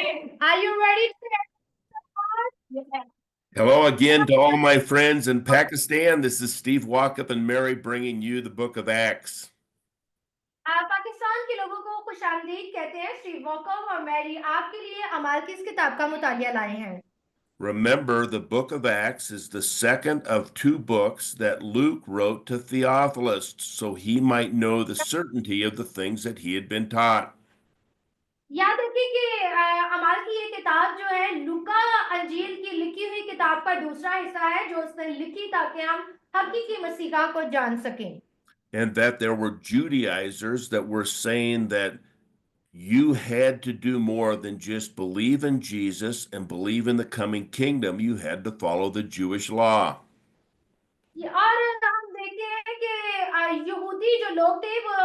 Are you ready to yes. Hello again to all my friends in Pakistan. This is Steve Walkup and Mary bringing you the book of Acts. Pakistan के लोगों को खुशामदीद कहते हैं। Steve वॉकम और Mary आपके लिए अमाल की इस किताब का मुतालिया लाए हैं। Remember, the book of Acts is the second of two books that Luke wrote to Theophilus so he might know the certainty of the things that he had been taught. याद रखिए कि अमाल की ये किताब जो है लूका अंजील की लिखी हुई किताब का दूसरा हिस्सा है जो उसने लिखी ताकि हम हकीकी मसीहा को जान सकें। And that there were Judaizers that were saying that you had to do more than just believe in Jesus and believe in the coming kingdom. You had to follow the Jewish law. और हम देखते हैं कि यहूदी जो लोग थे वो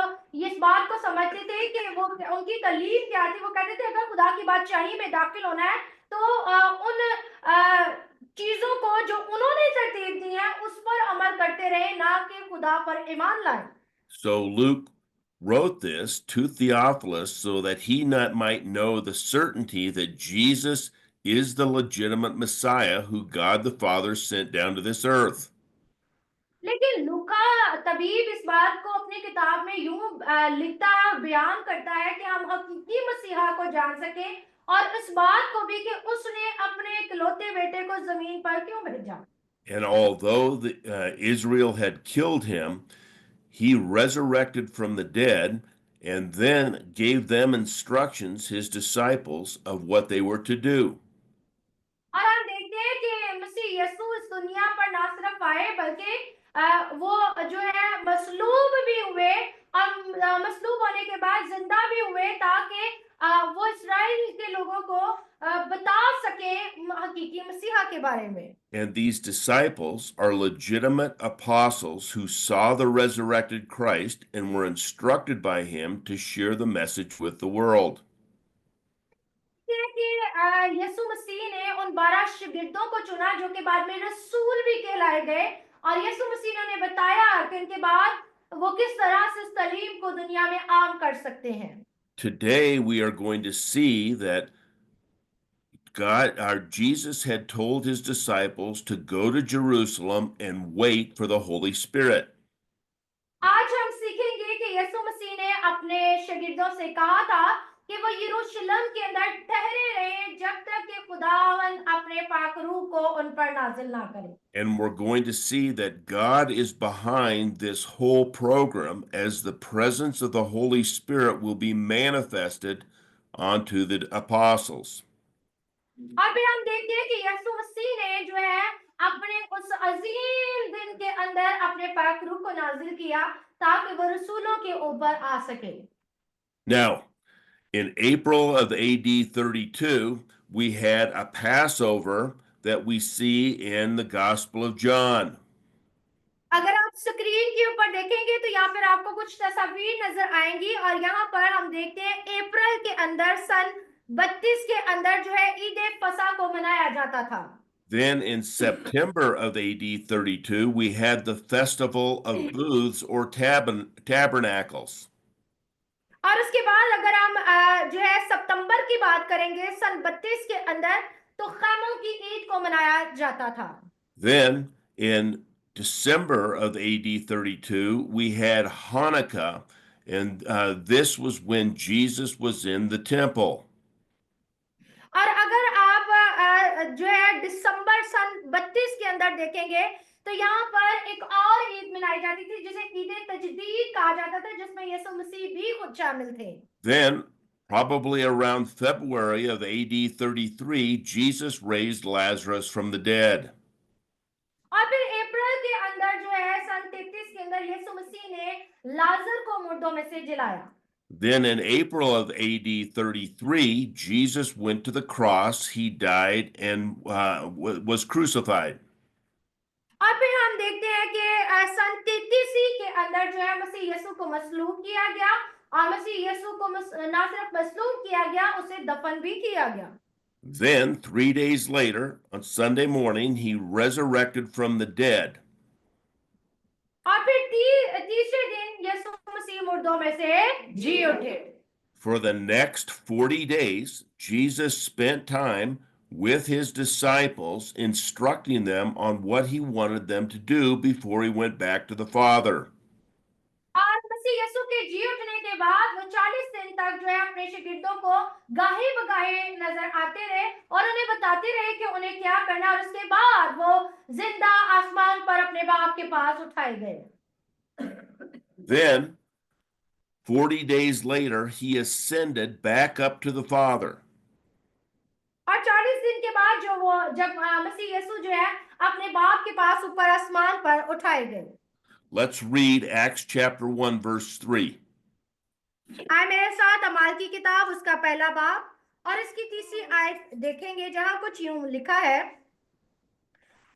इस बात को समझते थे कि वो उनकी तालीम क्या थी। वो कहते थे अगर खुदा की बादशाही में दाखिल होना है तो उन चीजों को जो उन्होंने तरतीब दी है उस पर अमल करते रहे, ना कि खुदा पर ईमान लाए। So Luke wrote this to Theophilus so that he not might know the certainty that Jesus is the legitimate Messiah who God the Father sent down to this earth. लेकिन लूका तबीब इस बात को अपनी किताब में यूं लिखता है, बयान करता है कि हम हकीकी मसीहा को जान सकें और इस बात को भी कि उसने अपने इकलौते बेटे को जमीन पर क्यों भेजा। And although Israel had killed him, he resurrected from the dead and then gave them instructions, his disciples, of what they were to do. और हम देखते हैं कि मसीह यीशु इस दुनिया पर ना सिर्फ आए बल्कि वो जो है मसलूब भी हुए और मसलूब होने के बाद जिंदा भी हुए ताकि वो इस्राएल के लोगों को बता सके हकीकी मसीहा के बारे में। And these disciples are legitimate apostles who saw the resurrected Christ and were instructed by him to share the message with the world. कि यीशु मसीह ने उन 12 शागिर्दों को चुना जो कि बाद में रसूल भी कहलाए गए और यीशु मसीह ने बताया कि इनके बाद वो किस तरह से इस तालीम को दुनिया में आम कर सकते हैं। Today we are going to see that our Jesus had told his disciples to go to Jerusalem and wait for the Holy Spirit. आज हम सीखेंगे कि यीशु मसीह ने अपने शागिर्दों से कहा था कि वो यरूशलेम के अंदर ठहरे रहे जब तक कि खुदावन अपने पाक रूह को उन पर नाजिल ना करे। And we're going to see that God is behind this whole program as the presence of the Holy Spirit will be manifested onto the apostles. और फिर हम देखते हैं कि यीशु मसीह ने जो है अपने उस अजीम दिन के अंदर अपने पाक रूह को नाजिल किया ताकि वो रसूलों के ऊपर आ सके। Now, in April of AD 32, we had a Passover that we see in the Gospel of John. अगर आप स्क्रीन के ऊपर देखेंगे तो यहाँ पर आपको कुछ तस्वीर नजर आएंगी और यहाँ पर हम देखते हैं अप्रैल के अंदर सन 32 के अंदर जो है ईद फसह को मनाया जाता था। Then in September of AD 32, we had the Festival of Booths or Tabernacles. और उसके बाद अगर हम जो है सितंबर की बात करेंगे सन 32 के अंदर तो खैमों की ईद को मनाया जाता था। Then in December of AD 32, we had Hanukkah, and this was when Jesus was in the temple. और अगर आप जो है दिसंबर सन 32 के अंदर देखेंगे तो यहाँ पर एक और ईद मनाई जाती थी जिसे ईद तजदीद कहा जाता था जिसमें यीशु मसीह भी खुद शामिल थे। Then, probably around February of AD 33, Jesus raised Lazarus from the dead. और फिर अप्रैल के अंदर जो है सन 33 के अंदर यीशु मसीह ने लाजर को मुर्दों में से जिलाया। Then in April of AD 33, Jesus went to the cross, he died, and was crucified. और फिर हम देखते हैं कि सन 33 के अंदर जो है मसीह यीशु को मसलूब किया गया और मसीह यीशु को ना सिर्फ मसलूब किया गया उसे दफन भी किया गया। Then 3 days later, on Sunday morning, he resurrected from the dead. और फिर तीसरे दिन यीशु मसीह मुर्दों में से जी उठे। For the next 40 days, Jesus spent time with his disciples, instructing them on what he wanted them to do before he went back to the Father. और मसीह यीशु के जी उठने के बाद वो 40 दिन तक जो है अपने शागिर्दों को गाहे बगाहे नजर आते रहे और उन्हें बताते रहे कि उन्हें क्या करना, और उसके बाद वो जिंदा आसमान पर अपने बाप के पास उठाए गए। Then, 40 days later, he ascended back up to the Father. और 40 दिन के बाद जब मसीह यीशु जो है अपने बाप के पास ऊपर आसमान पर उठाए गए। Let's read Acts chapter 1, verse 3. आए मेरे साथ अमाल की किताब उसका पहला बाब और इसकी तीसरी आयत देखेंगे, जहां कुछ यूं लिखा है,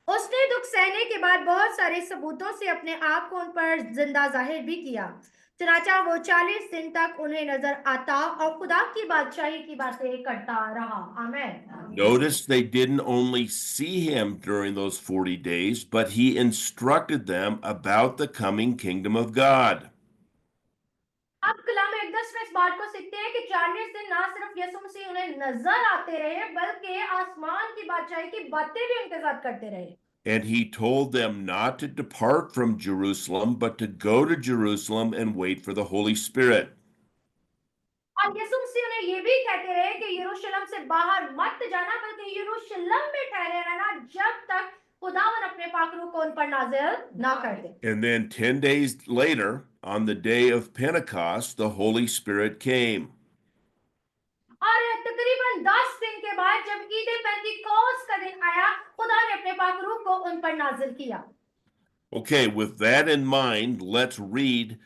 उसने दुख सहने के बाद बहुत सारे सबूतों से अपने आप को उन पर जिंदा जाहिर भी किया। चनाचा वो 40 दिन तक उन्हें नजर आता और खुदा की बादशाही की बातें करता रहा। आमीन। Notice they didn't only see him during those 40 days, but he instructed them about the coming kingdom of God. अब कलाम एकदस में इस बात को सीखते हैं कि 40 दिन ना सिर्फ यीशु मसीह उन्हें नजर आते रहे, बल्कि आसमान की बादशाही की बातें भी उनके साथ करते रहे। And he told them not to depart from Jerusalem, but to go to Jerusalem and wait for the Holy Spirit. और यीशु मसीह उन्हें ये भी कहते रहे कि यरूशलेम से बाहर मत जाना, बल्कि यरूशलेम में ठहरे रहना जब तक खुदावन अपने पाकरू को उन पर नाजिल ना कर दे। And then 10 days later, on the day of Pentecost, the Holy Spirit came. और तकरीबन 10 दिन के बाद जब ईद पेंतिकोस्त का दिन आया, खुदा ने अपने पाकरू को उन पर नाजिल किया। Okay, with that in mind, let's read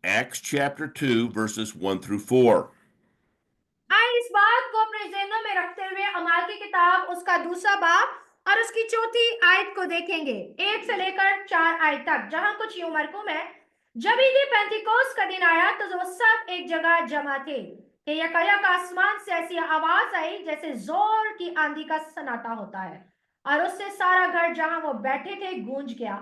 Acts chapter 2, verses 1 through 4. आए इस बात को अपने ज़हनों में रखते हुए अमाल की किताब उसका दूसरा बाब और उसकी चौथी आयत को देखेंगे, 1 से लेकर 4 आयत तक, जहां कुछ यूं मरकूम है। जब ईद पेंतिकोस्त का दिन आया तो वो सब एक जगह जमा थे कि यकायक आसमान से ऐसी आवाज आई जैसे जोर की आंधी का सन्नाटा होता है, और उससे सारा घर जहां वो बैठे थे गूंज गया,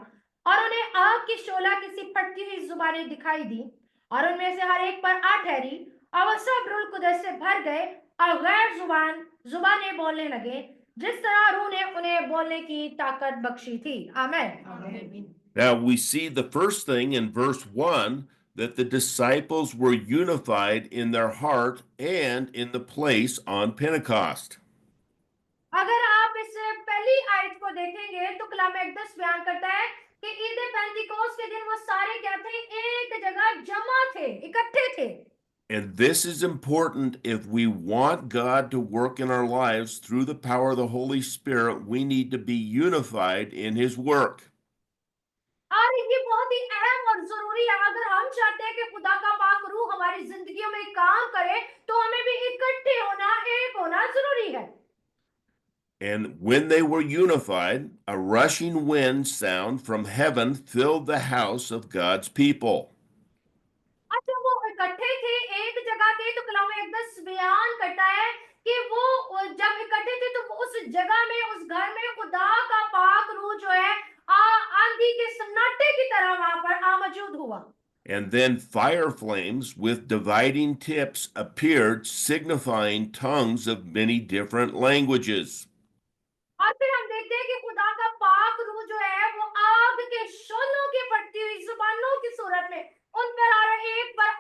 और उन्हें आग की शोला किसी फटती हुई जुबानें दिखाई दी, और उनमें से हर एक पर आ ठहरी, और वो सब रूह कुदस से भर गए और गैर जुबानें बोलने लगे, जिस तरह रूह ने उन्हें बोलने की ताकत बख्शी थी। आमीन। Now we see the first thing in verse 1 that the disciples were unified in their heart and in the place on Pentecost. अगर आप इस पहली आयत को देखेंगे तो कलाम एकदस बयान करता है कि ईद पेंतिकोस्त के दिन वो सारे क्या थे, एक जगह जमा थे, इकट्ठे थे। And this is important if we want God to work in our lives through the power of the Holy Spirit. We need to be unified in His work. और ये बहुत ही अहम और जरूरी है, अगर हम चाहते हैं कि खुदा का पाक रूह हमारी जिंदगियों में काम करे तो हमें भी इकट्ठे होना, एक होना जरूरी है। And when they were unified, a rushing wind sound from heaven filled the house of God's people. अच्छा, वो इकट्ठे थे, एक जगह थे, तो कलाम एकदस बयान करता है कि वो जब इकट्ठे थे तो उस जगह में, उस घर में खुदा का पाक रूह जो है आंधी के सन्नाटे की तरह वहां पर मौजूद हुआ। And then fire flames with dividing tips appeared, signifying tongues of many different languages. और फिर हम देखते हैं कि खुदा का पाक रूह जो है वो आग के शोलों की फटती हुई जुबानों की सूरत में उन पर एक पर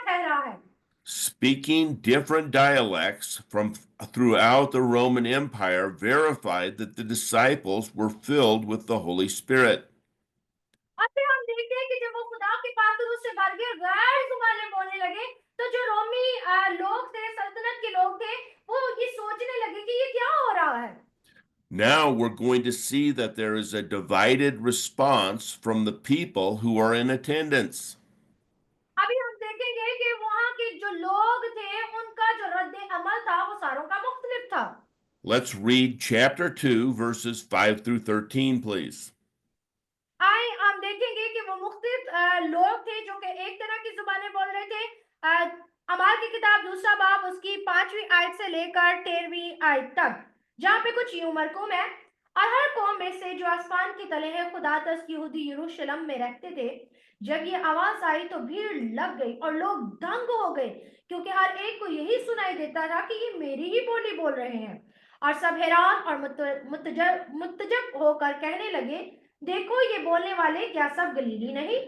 ठहरा है। Speaking different dialects from throughout the Roman Empire verified that the disciples were filled with the Holy Spirit. और फिर हम देखते हैं कि जब वो खुदा के पाक रूह से भर गए, गैर जुबानें बोलने लगे, तो जो रोमी लोग थे, सल्तनत के लोग थे, वो ये सोचने लगे कि ये क्या हो रहा है। Now we're going to see that there is a divided response from the people who are in attendance. अभी हम देखेंगे कि वहां के जो लोग थे उनका जो रद्द अमल था वो सारों का मुख्तलिफ था। Let's read chapter 2, verses 5 through 13, please. आए हम देखेंगे कि वो मुख्तलिफ लोग थे जो कि एक तरह की जुबानें बोल रहे थे। अमाल की किताब दूसरा बाब उसकी 5वीं आयत से लेकर 13वीं आयत तक, जहाँ पे कुछ यूं मरकूम है, और हर कौम में से जो आसमान की तले है खुदा तस यहूदी यरूशलेम में रहते थे, जब ये आवाज आई तो भीड़ लग गई और लोग दंग हो गए, क्योंकि हर एक को यही सुनाई देता था कि ये मेरी ही बोली बोल रहे हैं। और सब हैरान और मुतजब होकर कहने लगे, देखो ये बोलने वाले क्या सब गलीली नहीं?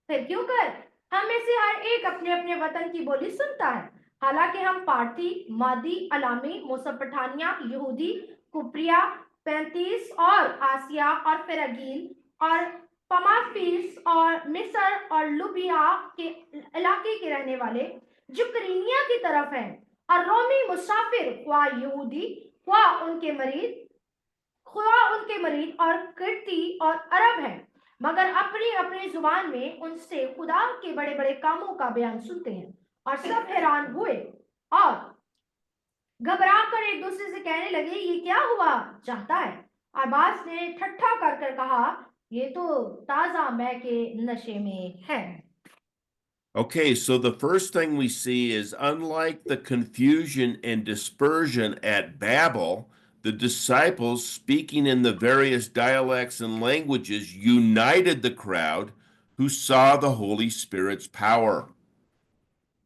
फिर क्यों कर हम में से हर एक अपने अपने वतन की बोली सुनता है। हालांकि हम पार्थी, मादी, अलामी, मोसोपोटामिया, यहूदी, कुप्रिया, 35 और आसिया और फेरगील और पमाफीस और मिस्र और लुबिया के इलाके के रहने वाले, जो करीनिया की तरफ हैं, और रोमी मुसाफिर, ख्वा उनके मरीद और कृति और अरब हैं, मगर अपनी अपनी जुबान में उनसे खुदा के बड़े बड़े कामों का बयान सुनते हैं। और सब हैरान हुए और घबरा कर एक दूसरे से कहने लगे, ये क्या हुआ चाहता है? अब्बास ने ठट्ठा कर कर कहा, ये तो ताजा मै के नशे में है। Okay, so the first thing we see is unlike the confusion and dispersion at Babel, the disciples speaking in the various dialects and languages united the crowd who saw the Holy Spirit's power.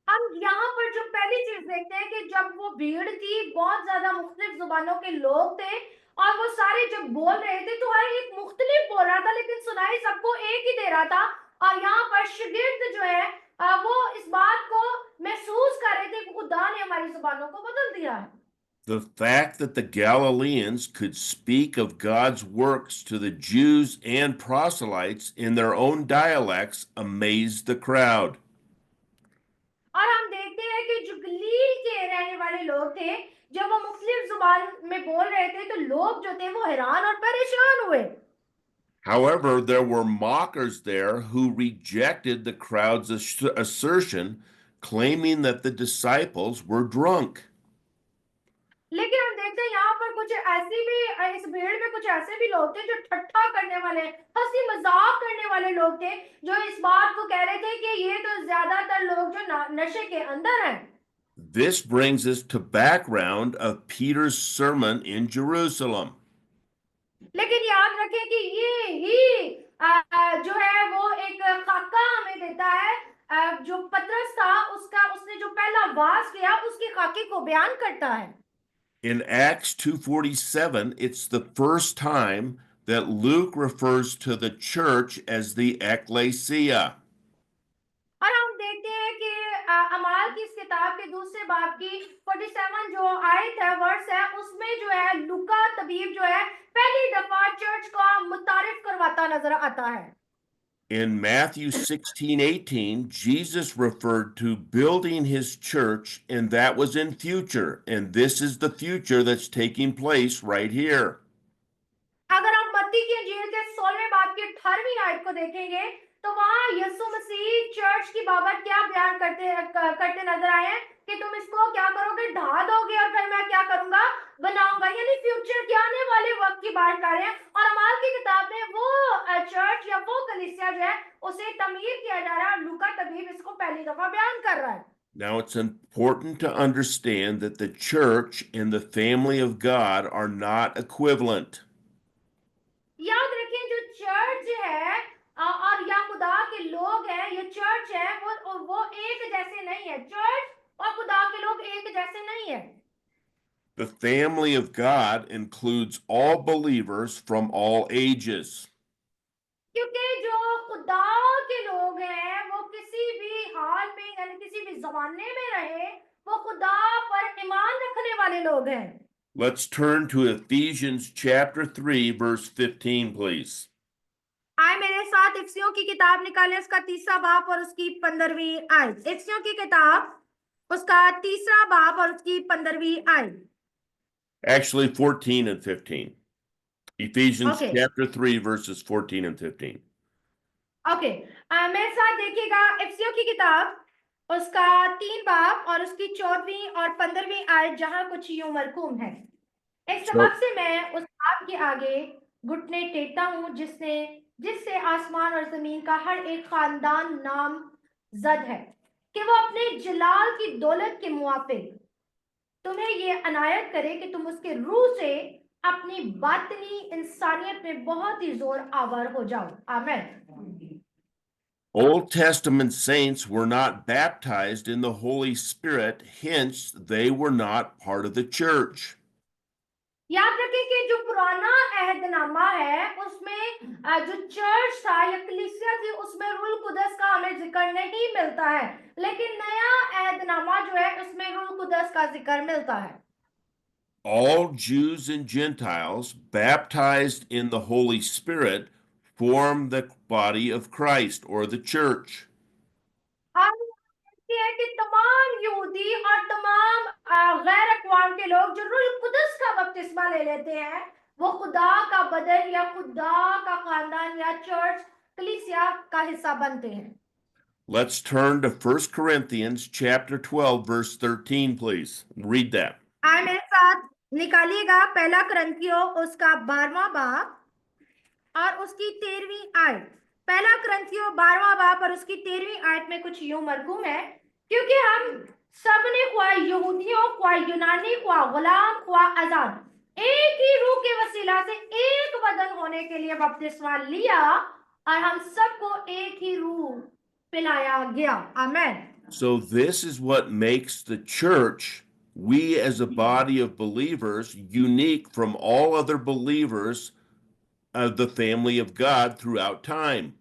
हम यहाँ पर जो पहली चीज देखते हैं कि जब वो भीड़ थी, बहुत ज्यादा मुख्तलिफ जुबानों के लोग थे, और वो सारे जब बोल रहे थे तो हर एक मुख्तलिफ बोल रहा था, लेकिन सुनाई सबको एक ही दे रहा था। और यहाँ पर शागिर्द जो है वो इस बात को महसूस कर रहे थे कि खुदा ने हमारी जुबानों को बदल दिया है। The fact that the Galileans could speak of God's works to the Jews and proselytes in their own dialects amazed the crowd. और हम देखते हैं कि जो गलील के रहने वाले लोग थे, जब वो मुख्तलिफ जुबान में बोल रहे थे तो लोग जो थे वो हैरान और परेशान हुए। However, there were mockers there who rejected the crowd's assertion, claiming that the disciples were drunk. लेकिन हम देखते हैं यहाँ पर कुछ ऐसी भी इस भीड़ में कुछ ऐसे भी लोग थे जो ठट्ठा करने वाले, हंसी मजाक करने वाले लोग थे, जो इस बात को कह रहे थे कि ये तो ज्यादातर लोग जो नशे के अंदर हैं। This brings us to background of Peter's sermon in Jerusalem. लेकिन याद रखें कि ये ही जो है वो एक खाका हमें देता है, जो पतरस था उसने जो पहला वास किया उसके खाके को बयान करता है। In Acts 2:47, it's the first time that Luke refers to the church as the ecclesia. और हम देखते हैं कि अमाल की इस किताब के दूसरे बाब की 47 जो आयत है, वर्स है, उसमें जो है लूका तबीब जो है पहली दफा चर्च का मुतारिफ करवाता नजर आता है। In Matthew 16:18, Jesus referred to building his church, and that was in future. And this is the future that's taking place right here. अगर आप मत्ती की इंजील के 16वें बाब की 18वीं आयत को देखेंगे तो वहां यीशु मसीह चर्च की बाबत क्या बयान करते नजर आए हैं कि तुम इसको क्या करोगे, ढा दोगे और फिर मैं क्या करूंगा, बनाऊंगा। यानी फ्यूचर के आने वाले वक्त की बात कर रहे हैं। और अमाल की किताब में वो चर्च या वो कलीसिया जो है उसे तमीर किया जा रहा है, और लूका तबीब इसको पहली दफा बयान कर रहा है। Now, it's important to understand that the church and the family of God are not equivalent. याद रखें जो चर्च है और या खुदा के लोग हैं, ये चर्च है, वो एक जैसे नहीं है। चर्च और खुदा के लोग एक जैसे नहीं है। The family of God includes all believers from all ages. क्योंकि जो खुदा के लोग हैं वो किसी भी हाल में यानी किसी भी जमाने में रहे, वो खुदा पर ईमान रखने वाले लोग हैं। Let's turn to Ephesians chapter 3, verse 15, please. आए मेरे साथ इफिसियों की किताब निकालें, उसका तीसरा बाब और उसकी 15वीं आयत। इफिसियों की किताब उसका तीसरा बाब और उसकी 15वीं आयत। Actually, 14 and 15. Ephesians Okay. chapter 3, verses 14 and 15. Okay, मेरे साथ देखिएगा इफिसियों की किताब उसका 3 बाब और उसकी 14वीं और 15वीं आयत, जहां कुछ यूं मरकूम है। इस सबक से मैं उस बाप के आगे घुटने टेकता हूं जिससे आसमान और जमीन का हर एक खानदान नाम जद है, कि वो अपने जलाल की दौलत के मुआफिक तुम्हें ये अनायत करे कि तुम उसके रूह से अपनी बातनी इंसानियत में बहुत ही जोर आवर हो जाओ। आमीन। Old Testament saints were not baptized in the Holy Spirit, hence they were not part of the church. याद रखें कि जो पुराना अहदनामा है उसमें जो चर्च था या कलीसिया थी उसमें रूल कुदस का हमें जिक्र नहीं मिलता है, लेकिन नया अहदनामा जो है उसमें रूल कुदस का जिक्र मिलता है। All Jews and Gentiles baptized in the Holy Spirit form the body of Christ or the church. हम देखते हैं कि तमाम यहूदी और तमाम गैर अक़वाम के लोग जो रूल कुदस का बपतिस्मा ले लेते हैं वो खुदा का बदन या खुदा का खानदान या चर्च कलीसिया का हिस्सा बनते हैं। Let's turn to 1 Corinthians chapter 12 verse 13 please. Read that. आए मेरे साथ निकालिएगा पहला करंथियों उसका 12वां बाब और उसकी 13वीं आयत। पहला करंथियों 12वां बाब और उसकी 13वीं आयत में कुछ यूं मरकूम है, क्योंकि हम सब ने ख्वाह यहूदियों ख्वाह यूनानी ख्वाह गुलाम ख्वाह आजाद एक ही रूह के वसीला से एक बदन होने के लिए बपतिस्मा लिया और हम सबको एक ही रूह पिलाया गया। आमीन। So this is what makes the church, we as a body of believers, unique from all other believers of the family of God throughout time.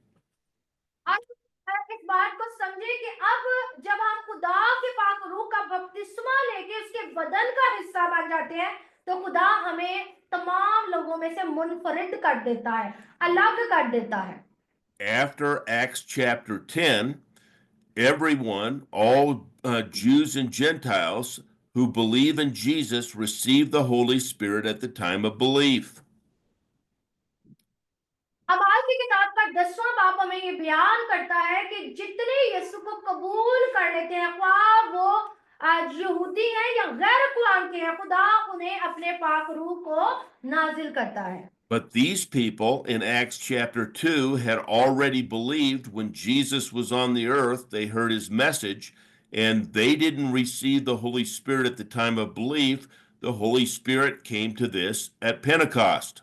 अब इस बात को समझे कि अब जब हम खुदा के पाक रूह का बपतिस्मा लेके उसके बदन का हिस्सा बन जाते हैं तो खुदा हमें तमाम लोगों में से मुनफरिद कर देता है, अलग कर देता है। After Acts chapter 10, everyone, all Jews and Gentiles who believe in Jesus, receive the Holy Spirit at the time of belief. अमाल की किताब का 10वां बाब हमें ये बयान करता है कि जितने यीशु को कबूल कर लेते हैं, ख्वाह वो यहूदी हैं या गैर अक़वाम के हैं, खुदा उन्हें अपने पाक रूह को नाजिल करता है। But these people in Acts chapter 2 had already believed when Jesus was on the earth. They heard his message, and they didn't receive the Holy Spirit at the time of belief. The Holy Spirit came to this at Pentecost.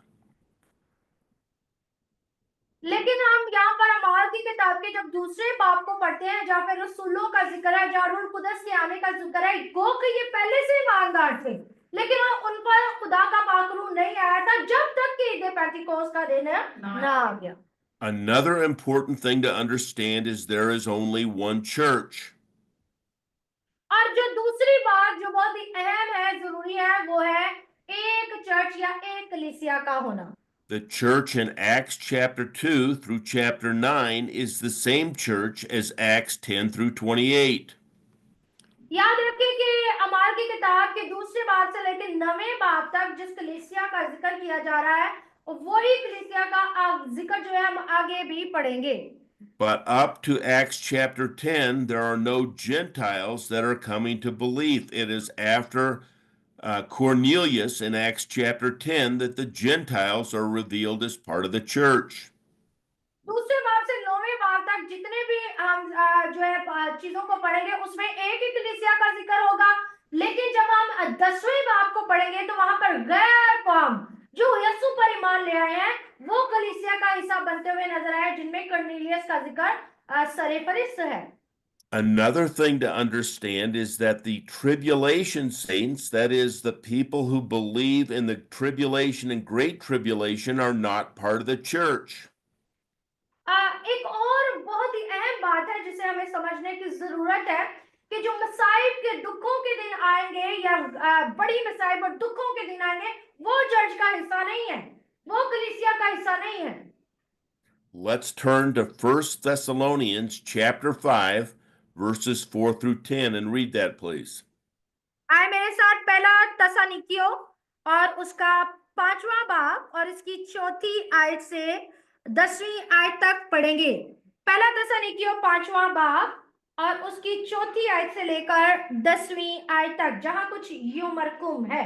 लेकिन हम यहाँ पर अमाल की किताब के जब दूसरे बाब को पढ़ते हैं जहाँ पे रसूलों का जिक्र है, जहाँ रूह कुदस के आने का जिक्र है, गो कि ये पहले से ईमानदार थे लेकिन उन पर खुदा का पाक रूह नहीं आया था जब तक कि ईद पेंटिकोस्त का दिन ना आ गया। Another important thing to understand is there is only one church. और जो दूसरी बात जो बहुत ही अहम है, जरूरी है, वो है एक चर्च या एक कलीसिया का होना। The church in Acts chapter 2 through chapter 9 is the same church as Acts 10 through 28. याद रखें कि अमाल की किताब के दूसरे बाब से लेकर 9वें बाब तक जिस कलीसिया का जिक्र किया जा रहा है वही कलीसिया का जिक्र जो है हम आगे भी पढ़ेंगे। But up to Acts chapter 10, there are no Gentiles that are coming to belief. It is after Cornelius in Acts chapter 10 that the Gentiles are revealed as part of the church. दूसरे बाब से 9वें बाब तक जितने भी हम जो है चीजों को पढ़ेंगे उसमें एक ही कलीसिया का जिक्र होगा, लेकिन जब हम 10वें बाब को पढ़ेंगे तो वहां पर गैर कौम जो यीशु पर ईमान ले आए हैं वो कलीसिया का हिस्सा बनते हुए नजर आए, जिनमें कर्नेलियस का जिक्र सरेफरिस्त है। Another thing to understand is that the tribulation saints, that is, the people who believe in the tribulation and great tribulation, are not part of the church. एक और बहुत ही अहम बात है जिसे हमें समझने की जरूरत है कि जो मसाइब के दुखों के दिन आएंगे या बड़ी मसाइब और दुखों के दिन आएंगे वो चर्च का हिस्सा नहीं है, वो कलीसिया का हिस्सा नहीं है। Let's turn to 1 Thessalonians chapter 5 verses 4 through 10 and read that please. आए मेरे साथ पहला तसनिकियों और उसका 5वां बाब और इसकी 4थी आयत से 10वीं आयत तक पढ़ेंगे। पहला तसनिकियों 5वां बाब और उसकी 4थी आयत से लेकर 10वीं आयत तक, जहां कुछ यूं मरकूम है,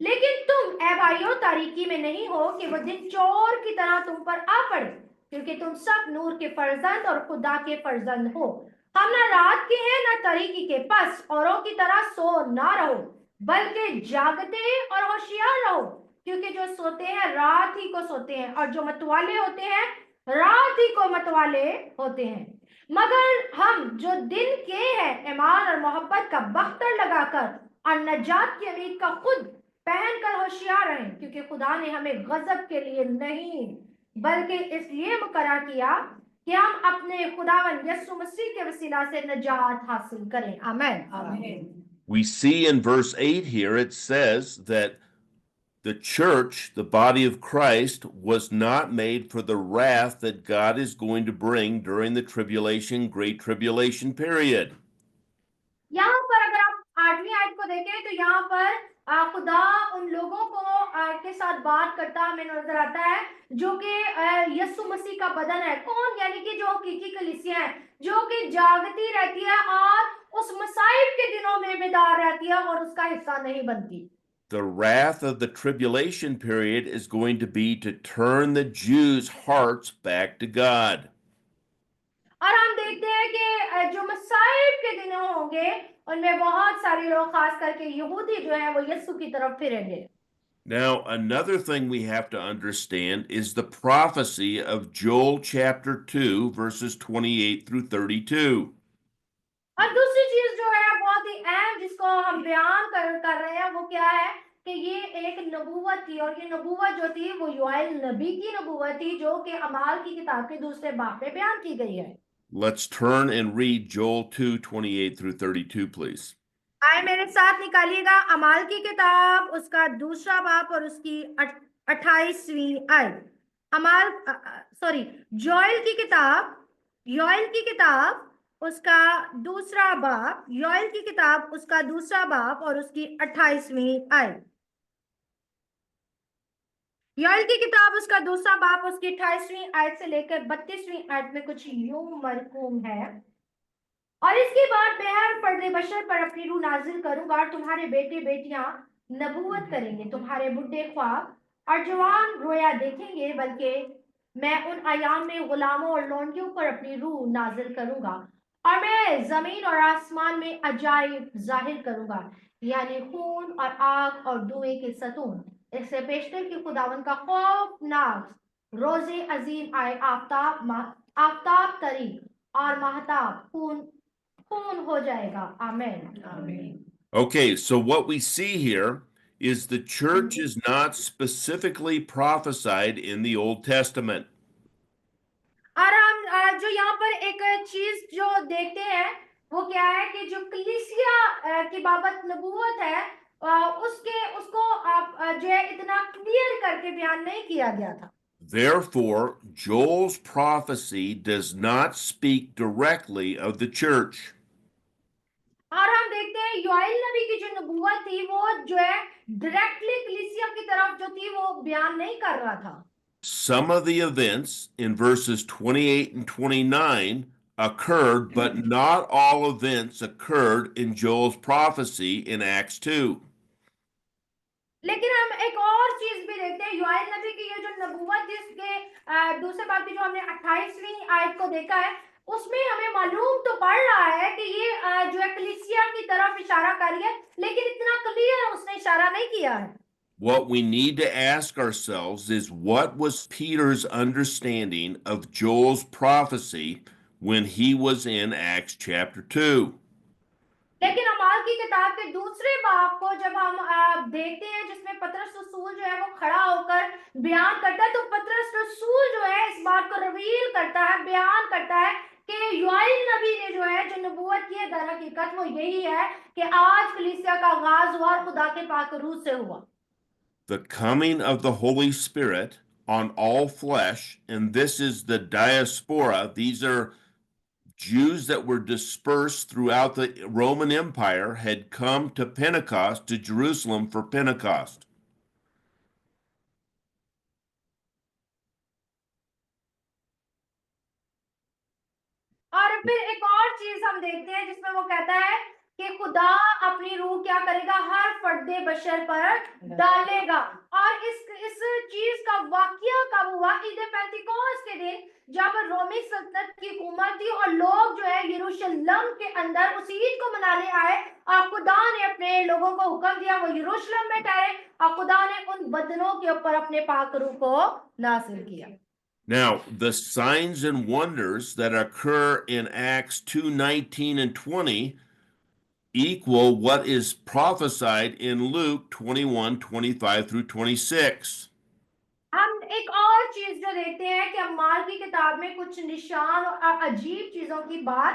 लेकिन तुम ऐ भाइयों तारीकी में नहीं हो कि वो दिन चोर की तरह तुम पर आ पड़े, क्योंकि तुम सब नूर के फर्जंद और खुदा के फर्जंद हो। हम ना रात के हैं ना तारीकी के, पस औरों की तरह सो ना रहो बल्कि जागते और होशियार रहो, क्योंकि जो सोते हैं रात ही को सोते हैं और जो मतवाले होते हैं रात ही को मतवाले होते हैं। मगर हम जो दिन के हैं ईमान और मोहब्बत का बख्तर लगाकर और नजात की उम्मीद का खुद पहनकर होशियार रहें, क्योंकि खुदा ने हमें गजब के लिए नहीं बल्कि इसलिए मुकर्रर किया कि हम अपने खुदावन यीशु मसीह के वसीला से नजात हासिल करें। आमीन आमीन। We see in verse 8 here, it says that the church, the body of Christ, was not made for the wrath that God is going to bring during the tribulation, great tribulation period. यहाँ पर अगर आप 8वीं आयत को देखें तो यहाँ पर खुदा उन लोगों को के साथ बात करता हमें नजर आता है जो कि यीशु मसीह का बदन है। कौन? यानी कि जो हकीकी कलीसिया है, जो कि जागती रहती है और उस मसाइब के दिनों में बेदार रहती है और उसका हिस्सा नहीं बनती। The wrath of the tribulation period is going to be to turn the Jews' hearts back to God. और हम देखते हैं कि जो मसाइब के दिन होंगे उनमें बहुत सारे लोग खास करके यहूदी जो है वो यीशु की तरफ फिरेंगे। Now, another thing we have to understand is the prophecy of Joel chapter 2, verses 28 through 32. और दूसरी चीज जो है बहुत ही अहम जिसको हम बयान कर रहे हैं वो क्या है कि ये एक नबूवत थी, और ये नबूवत जो थी वो योएल नबी की नबूवत थी जो कि अमाल की किताब के दूसरे बाब में बयान की गई है। Let's turn and read Joel 2, 28 through 32, please. आए मेरे साथ निकालिएगा अमाल की किताब उसका दूसरा बाब और उसकी 28वीं आयत। अमाल सॉरी योएल की किताब उसका दूसरा बाब, योएल की किताब उसका दूसरा बाब और उसकी 28वीं आयत। योएल की किताब उसका दूसरा बाब उसकी 28वीं आयत से लेकर 32वीं आयत में कुछ यूं मरकूम है। और इसके बाद मैं हर पर्दे बशर पर अपनी रूह नाजिल करूंगा और तुम्हारे बेटे बेटियां नबूवत करेंगे, तुम्हारे बुढ़े ख्वाब और जवान रोया देखेंगे, बल्कि मैं उन अयाम में गुलामों और लौंडियों पर अपनी रूह नाजिल करूंगा और मैं जमीन और आसमान में अजाइब जाहिर करूंगा, यानी खून और आग और धुएं के सतून। इससे पेशतर की खुदावन का खौफनाक रोजे अजीम आए, आफताब तरी और महताब खून हो जाएगा। आमीन आमीन। Okay, so what we see here is the church is not specifically prophesied in the Old Testament. और हम जो यहाँ पर एक चीज जो देखते हैं वो क्या है कि जो कलीसिया की बाबत नबूवत है उसको जो है इतना क्लियर करके बयान नहीं किया गया था। Therefore, Joel's prophecy does not speak directly of the church. और हम देखते हैं योएल नबी की जो नबूवत थी वो जो है डायरेक्टली कलीसिया की तरफ जो थी वो बयान नहीं कर रहा था। Some of the events in verses 28 and 29 occurred, but not all events occurred in Joel's prophecy in Acts 2. लेकिन हम एक और चीज भी देखते हैं, योएल नबी की ये जो नबूवत जिसके दूसरे बात की जो हमने 28वीं आयत को देखा है उसमें हमें मालूम तो पड़ रहा है कि ये जो है कलीसिया की तरफ इशारा कर रही है, लेकिन इतना क्लियर उसने इशारा नहीं किया है। What we need to ask ourselves is, what was Peter's understanding of Joel's prophecy when he was in Acts chapter 2? लेकिन अमाल की किताब के दूसरे बाब को जब हम देखते हैं जिसमें पतरस रसूल जो है वो खड़ा होकर बयान करता है, तो पतरस रसूल जो है इस बात को रिवील करता है, बयान करता है कि योएल नबी ने जो है जो नबूवत की है दर हकीकत वो यही है कि आज कलीसिया का आगाज हुआ और खुदा के पाक रूह से हुआ। The coming of the Holy Spirit on all flesh, and this is the diaspora. These are Jews that were dispersed throughout the Roman Empire, had come to Pentecost, to Jerusalem for Pentecost. और फिर एक और चीज हम देखते हैं जिसमें वो कहता है कि खुदा अपनी रूह क्या करेगा, हर फर्दे बशर पर डालेगा। और इस चीज का वाकया कब हुआ? ईद पेंतिकोस्त के दिन जब रोमी सल्तनत की हुकूमत थी और लोग जो है यरूशलेम के अंदर उस ईद को मनाने आए और खुदा ने अपने लोगों को हुक्म दिया वो यरूशलेम में ठहरे और खुदा ने उन बदनों के ऊपर अपने पाक रूह को नाज़िल किया। Now, the signs and wonders that occur in Acts 2:19 and 20 equal what is prophesied in Luke 21:25 through 26. हम एक और चीज जो देखते हैं कि अम्माल की किताब में कुछ निशान और अजीब चीजों की बात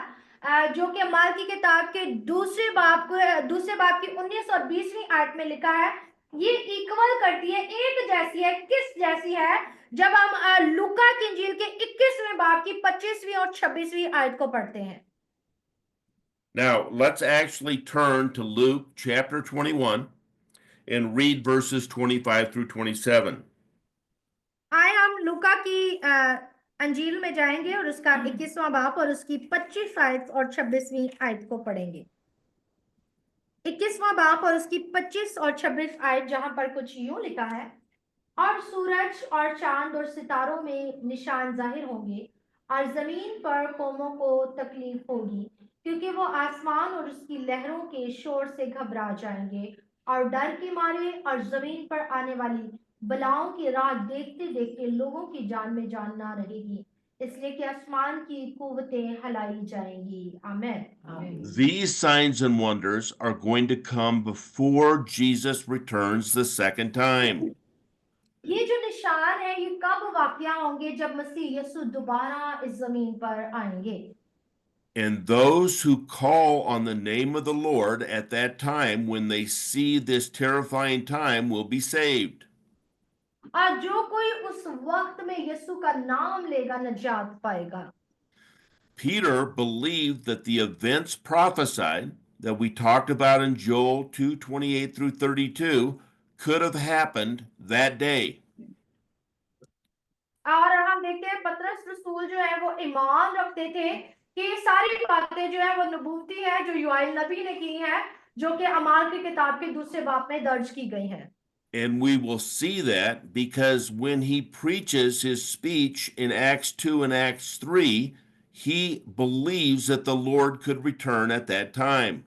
जो कि अम्माल की किताब के दूसरे बाब की 19 और 20वीं आयत में लिखा है, ये इक्वल करती है, एक जैसी है। किस जैसी है? जब हम लूका की इंजील के 21वें बाब की 25वीं और 26वीं आयत को पढ़ते हैं। Now, let's actually turn to Luke chapter 21 and read verses 25 through 27. आए हम लूका की अंजील में जाएंगे और उसका 21वां बाब और उसकी 25 आयत और 26वीं आयत को पढ़ेंगे। 21वां बाब और उसकी 25 और 26 आयत, जहां पर कुछ यूं लिखा है, और सूरज और चांद और सितारों में निशान जाहिर होंगे और जमीन पर कौमों को तकलीफ होगी, क्योंकि वो आसमान और उसकी लहरों के शोर से घबरा जाएंगे और डर के मारे, और जमीन पर आने वाली बलाओं की राह देखते देखते लोगों की जान में जान ना रहेगी, इसलिए कि आसमान की कुव्वतें हिलाई जाएंगी। आमीन। These signs and wonders are going to come before Jesus returns the second time. ये जो निशान है ये कब वाकया होंगे? जब मसीह यीशु दोबारा इस जमीन पर आएंगे। And those who call on the name of the Lord at that time, when they see this terrifying time, will be saved. और जो कोई उस वक्त में यीशु का नाम लेगा नजात पाएगा। Peter believed that the events prophesied that we talked about in Joel 2:28 through 32 could have happened that day. और हम देखते हैं पतरस रसूल जो है वो ईमान रखते थे कि ये सारी बातें जो है वो नबूवती है, जो योएल नबी ने की है, जो कि अमाल की किताब के दूसरे बाब में दर्ज की गई है। And we will see that because when he preaches his speech in Acts 2 and Acts 3, he believes that the Lord could return at that time.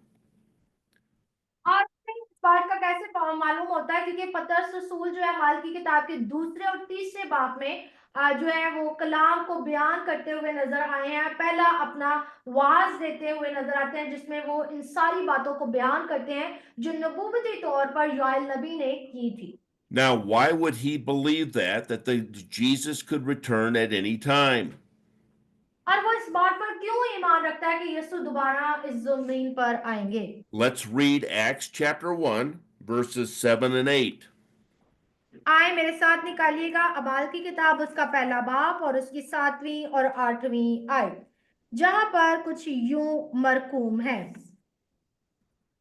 और इस बात का कैसे मालूम होता है? क्योंकि पतरस रसूल जो है अमाल की किताब के दूसरे और तीसरे बाब में जो है वो कलाम को बयान करते हुए नजर आए हैं। पहला अपना वाज देते हुए नजर आते हैं, जिसमें वो इन सारी बातों को बयान करते हैं जो नबूवती तौर पर योएल नबी ने की थी। Now, why would he believe that Jesus could return at any time? और वो इस बात पर क्यों ईमान रखता है कि यीशु दोबारा इस जमीन पर आएंगे? Let's read Acts chapter 1, verses 7 and 8. आए मेरे साथ निकालिएगा अमाल की किताब उसका पहला बाब और उसकी 7वीं और 8वीं आयत, जहां पर कुछ यूं मरकूम है।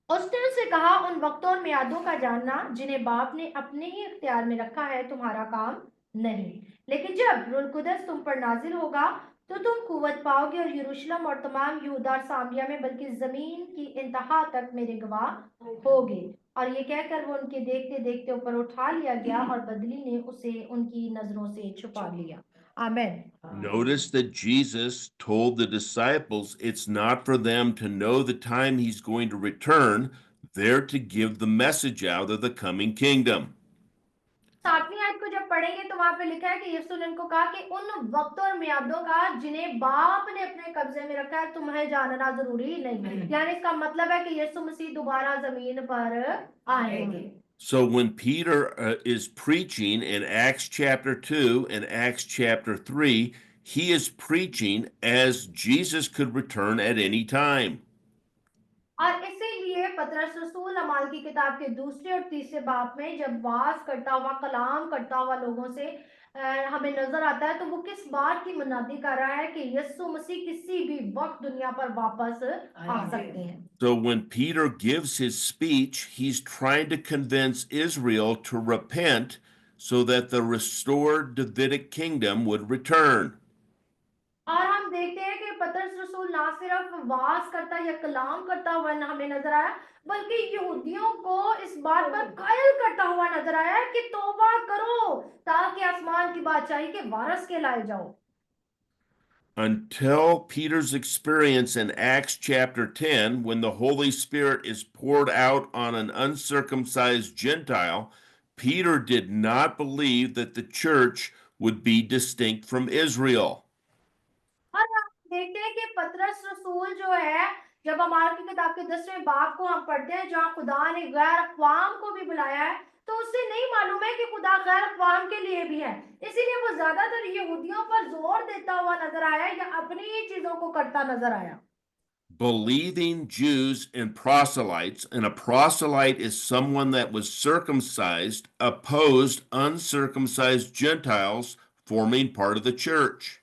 उसने उसे कहा, उन वक्तों और मियादों का जानना जिन्हें बाप ने अपने ही इख्तियार में रखा है तुम्हारा काम नहीं, लेकिन जब रूह कुदस तुम पर नाजिल होगा तो तुम कुव्वत पाओगे और यरूशलेम और तमाम यहूदा और सामरिया में बल्कि जमीन की इंतहा तक मेरे गवाह होगे। और ये कहकर वो उनके देखते देखते ऊपर उठा लिया गया और बदली ने उसे उनकी नजरों से छुपा लिया। आमीन। Notice that Jesus told the disciples it's not for them to know the time he's going to return. They're to give the message out of the coming kingdom. 7वीं आयत को जब पढ़ेंगे तो वहां पे लिखा है कि यीशु ने उनको कहा कि उन वक्तों और मियादों का जिन्हें बाप ने अपने कब्जे में रखा है तुम्हें जानना जरूरी नहीं। यानी इसका मतलब है कि यीशु मसीह दोबारा जमीन पर आएंगे। So when Peter is preaching in Acts chapter 2 and Acts chapter 3, he is preaching as Jesus could return at any time. और इसीलिए पतरस रसूल अमाल की किताब के दूसरे और तीसरे बाब में जब वाज करता हुआ, कलाम करता हुआ लोगों से हमें नजर आता है, तो वो किस बात की मनादी कर रहा है कि यीशु मसीह किसी भी वक्त दुनिया पर वापस आ सकते हैं। So when Peter gives his speech, he's trying to convince Israel to repent so that the restored Davidic kingdom would return. और हम देखते हैं कि पतरस रसूल ना सिर्फ वाज करता या कलाम करता हुआ हमें नजर आया, बल्कि यहूदियों को इस बात पर कायल करता हुआ नजर आया कि तौबा करो ताकि आसमान की बादशाही के वारस कहलाए जाओ। Until Peter's experience in Acts chapter 10, when the Holy Spirit is poured out on an uncircumcised Gentile, Peter did not believe that the church would be distinct from Israel. और हम देखते हैं कि पतरस रसूल जो है, जब हमारी की किताब के 10वें बाब को हम पढ़ते हैं, जहाँ खुदा ने गैर अक़वाम को भी बुलाया है, तो उससे नहीं मालूम है कि खुदा गैर अक़वाम के लिए भी है। इसीलिए वो ज्यादातर यहूदियों पर जोर देता हुआ नजर आया या अपनी ही चीजों को करता नजर आया। Believing Jews and proselytes, and a proselyte is someone that was circumcised, opposed uncircumcised Gentiles forming part of the church.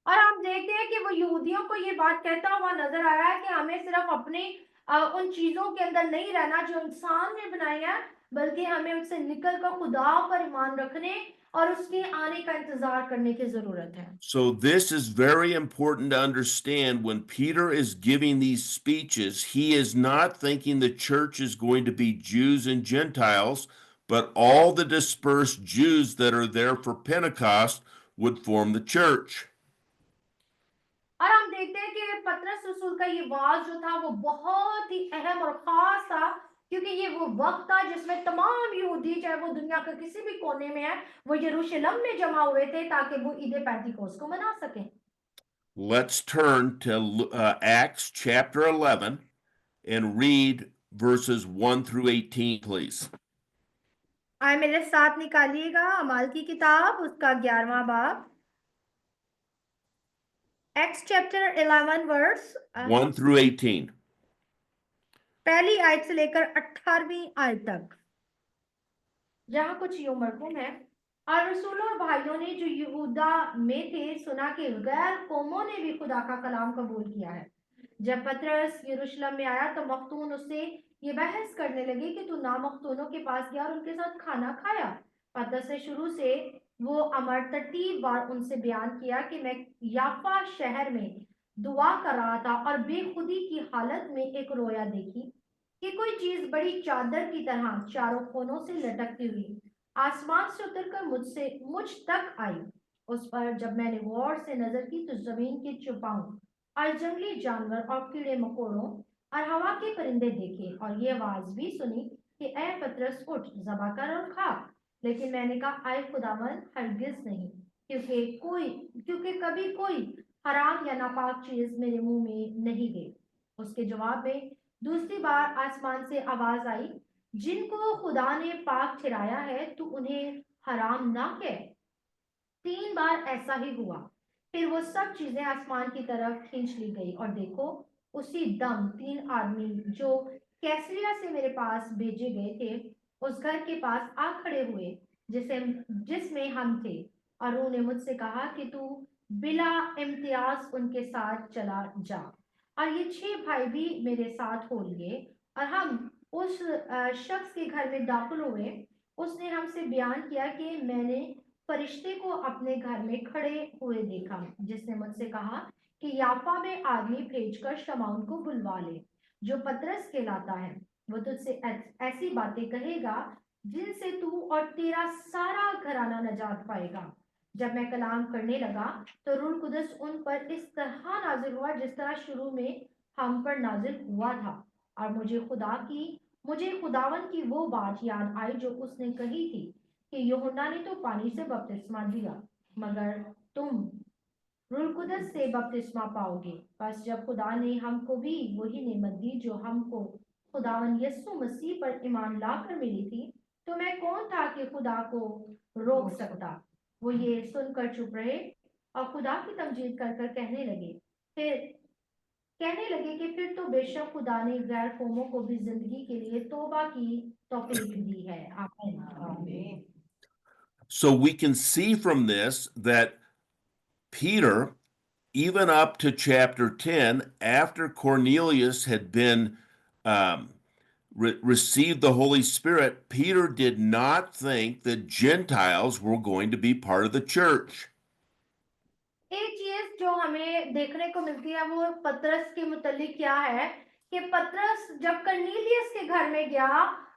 और हम देखते हैं कि वो यहूदियों को ये बात कहता हुआ नजर आया है कि हमें सिर्फ अपनी उन चीजों के अंदर नहीं रहना जो इंसान ने बनाई है, बल्कि हमें उससे निकल कर खुदा पर ईमान रखने और उसके आने का इंतजार करने की जरूरत है। So, this is very important to understand. When Peter is giving these speeches, he is not thinking the church is going to be Jews and Gentiles, but all the dispersed Jews that are there for Pentecost would form the church. और हम देखते हैं कि पतरस रसूल का ये was जो था वो बहुत ही अहम और खास था, क्योंकि ये वो वक्त था जिसमें तमाम यहूदी, चाहे वो दुनिया के किसी भी कोने में है, वो यरूशलेम में जमा हुए थे ताकि वो ईद पेंटिकोस्त को मना सकें। Let's turn to Acts chapter 11 and read verses 1 through 18, please. आए मेरे साथ निकालिएगा अमाल की किताब उसका 11वां बाब, एक्स चैप्टर 11 वर्स 1 through 18. पहली आयत से लेकर 18वीं आयत तक, जहां कुछ यूं मरकूम है। और रसूलों और भाइयों ने जो यहूदा में थे सुना कि गैर कौमों ने भी खुदा का कलाम कबूल किया है। जब पतरस यरूशलेम में आया तो मख्तून उससे ये बहस करने लगे कि तू नामख्तूनों के पास गया और उनके साथ खाना खाया। पतरस ने शुरू से वो अमर तरतीब बार उनसे बयान किया कि मैं याफा शहर में दुआ कर रहा था और बेखुदी की हालत में एक रोया देखी कि कोई चीज बड़ी चादर की तरह चारों कोनों से लटकती हुई आसमान से उतरकर मुझ तक आई। उस पर जब मैंने गौर से नजर की तो जमीन के चुपाओं और जंगली जानवर और कीड़े मकोड़ों और हवा के परिंदे देखे और ये आवाज भी सुनी कि ऐ पतरस उठ जबा कर और खा। लेकिन मैंने कहा आए खुदावन हरगिज नहीं, क्योंकि कभी कोई हराम या नापाक चीज मेरे मुंह में नहीं गई। उसके जवाब में दूसरी बार आसमान से आवाज आई, जिनको खुदा ने पाक ठहराया है तू उन्हें हराम ना कह। 3 बार ऐसा ही हुआ। फिर वो सब चीजें आसमान की तरफ खींच ली गई और देखो उसी दम 3 आदमी जो कैसरिया से मेरे पास भेजे गए थे उस घर के पास आ खड़े हुए जिसमें हम थे। और उन्होंने मुझसे कहा कि तू बिला इम्तियाज उनके साथ चला जा। और ये 6 भाई भी मेरे साथ हो लिए और हम उस शख्स के घर में दाखिल हुए। उसने हमसे बयान किया कि मैंने फरिश्ते को अपने घर में खड़े हुए देखा, जिसने मुझसे कहा कि याफा में आदमी भेजकर शमौन को बुलवा ले, जो पतरस कहलाता है। वो तुझसे ऐसी बातें कहेगा जिनसे तू और तेरा सारा घराना नजात पाएगा। जब मैं कलाम करने लगा तो रूह कुदस उन पर इस तरह नाजिल हुआ जिस तरह शुरू में हम पर नाजिल हुआ था। और मुझे खुदावन की वो बात याद आई जो उसने कही थी कि यूहन्ना ने तो पानी से बपतिस्मा दिया, मगर तुम रूह कुदस से बपतिस्मा पाओगे। बस जब खुदा ने हमको भी वही नेमत दी जो हमको खुदावन यीशु मसीह पर ईमान लाकर मिली थी, तो मैं कौन था कि खुदा को रोक सकता। वो ये सुनकर चुप रहे और खुदा की तमजीद कर कर कहने लगे कि फिर तो बेशक खुदा ने गैर कौमों को भी जिंदगी के लिए तौबा की तौफीक दी है। आमीन। So, we can see from this that Peter, even up to chapter 10, after Cornelius had been received the Holy Spirit, Peter did not think that Gentiles were going to be part of the church. एक चीज जो हमें देखने को मिलती है वो पतरस के मुतालिक क्या है कि पतरस जब कर्नीलियस के घर में गया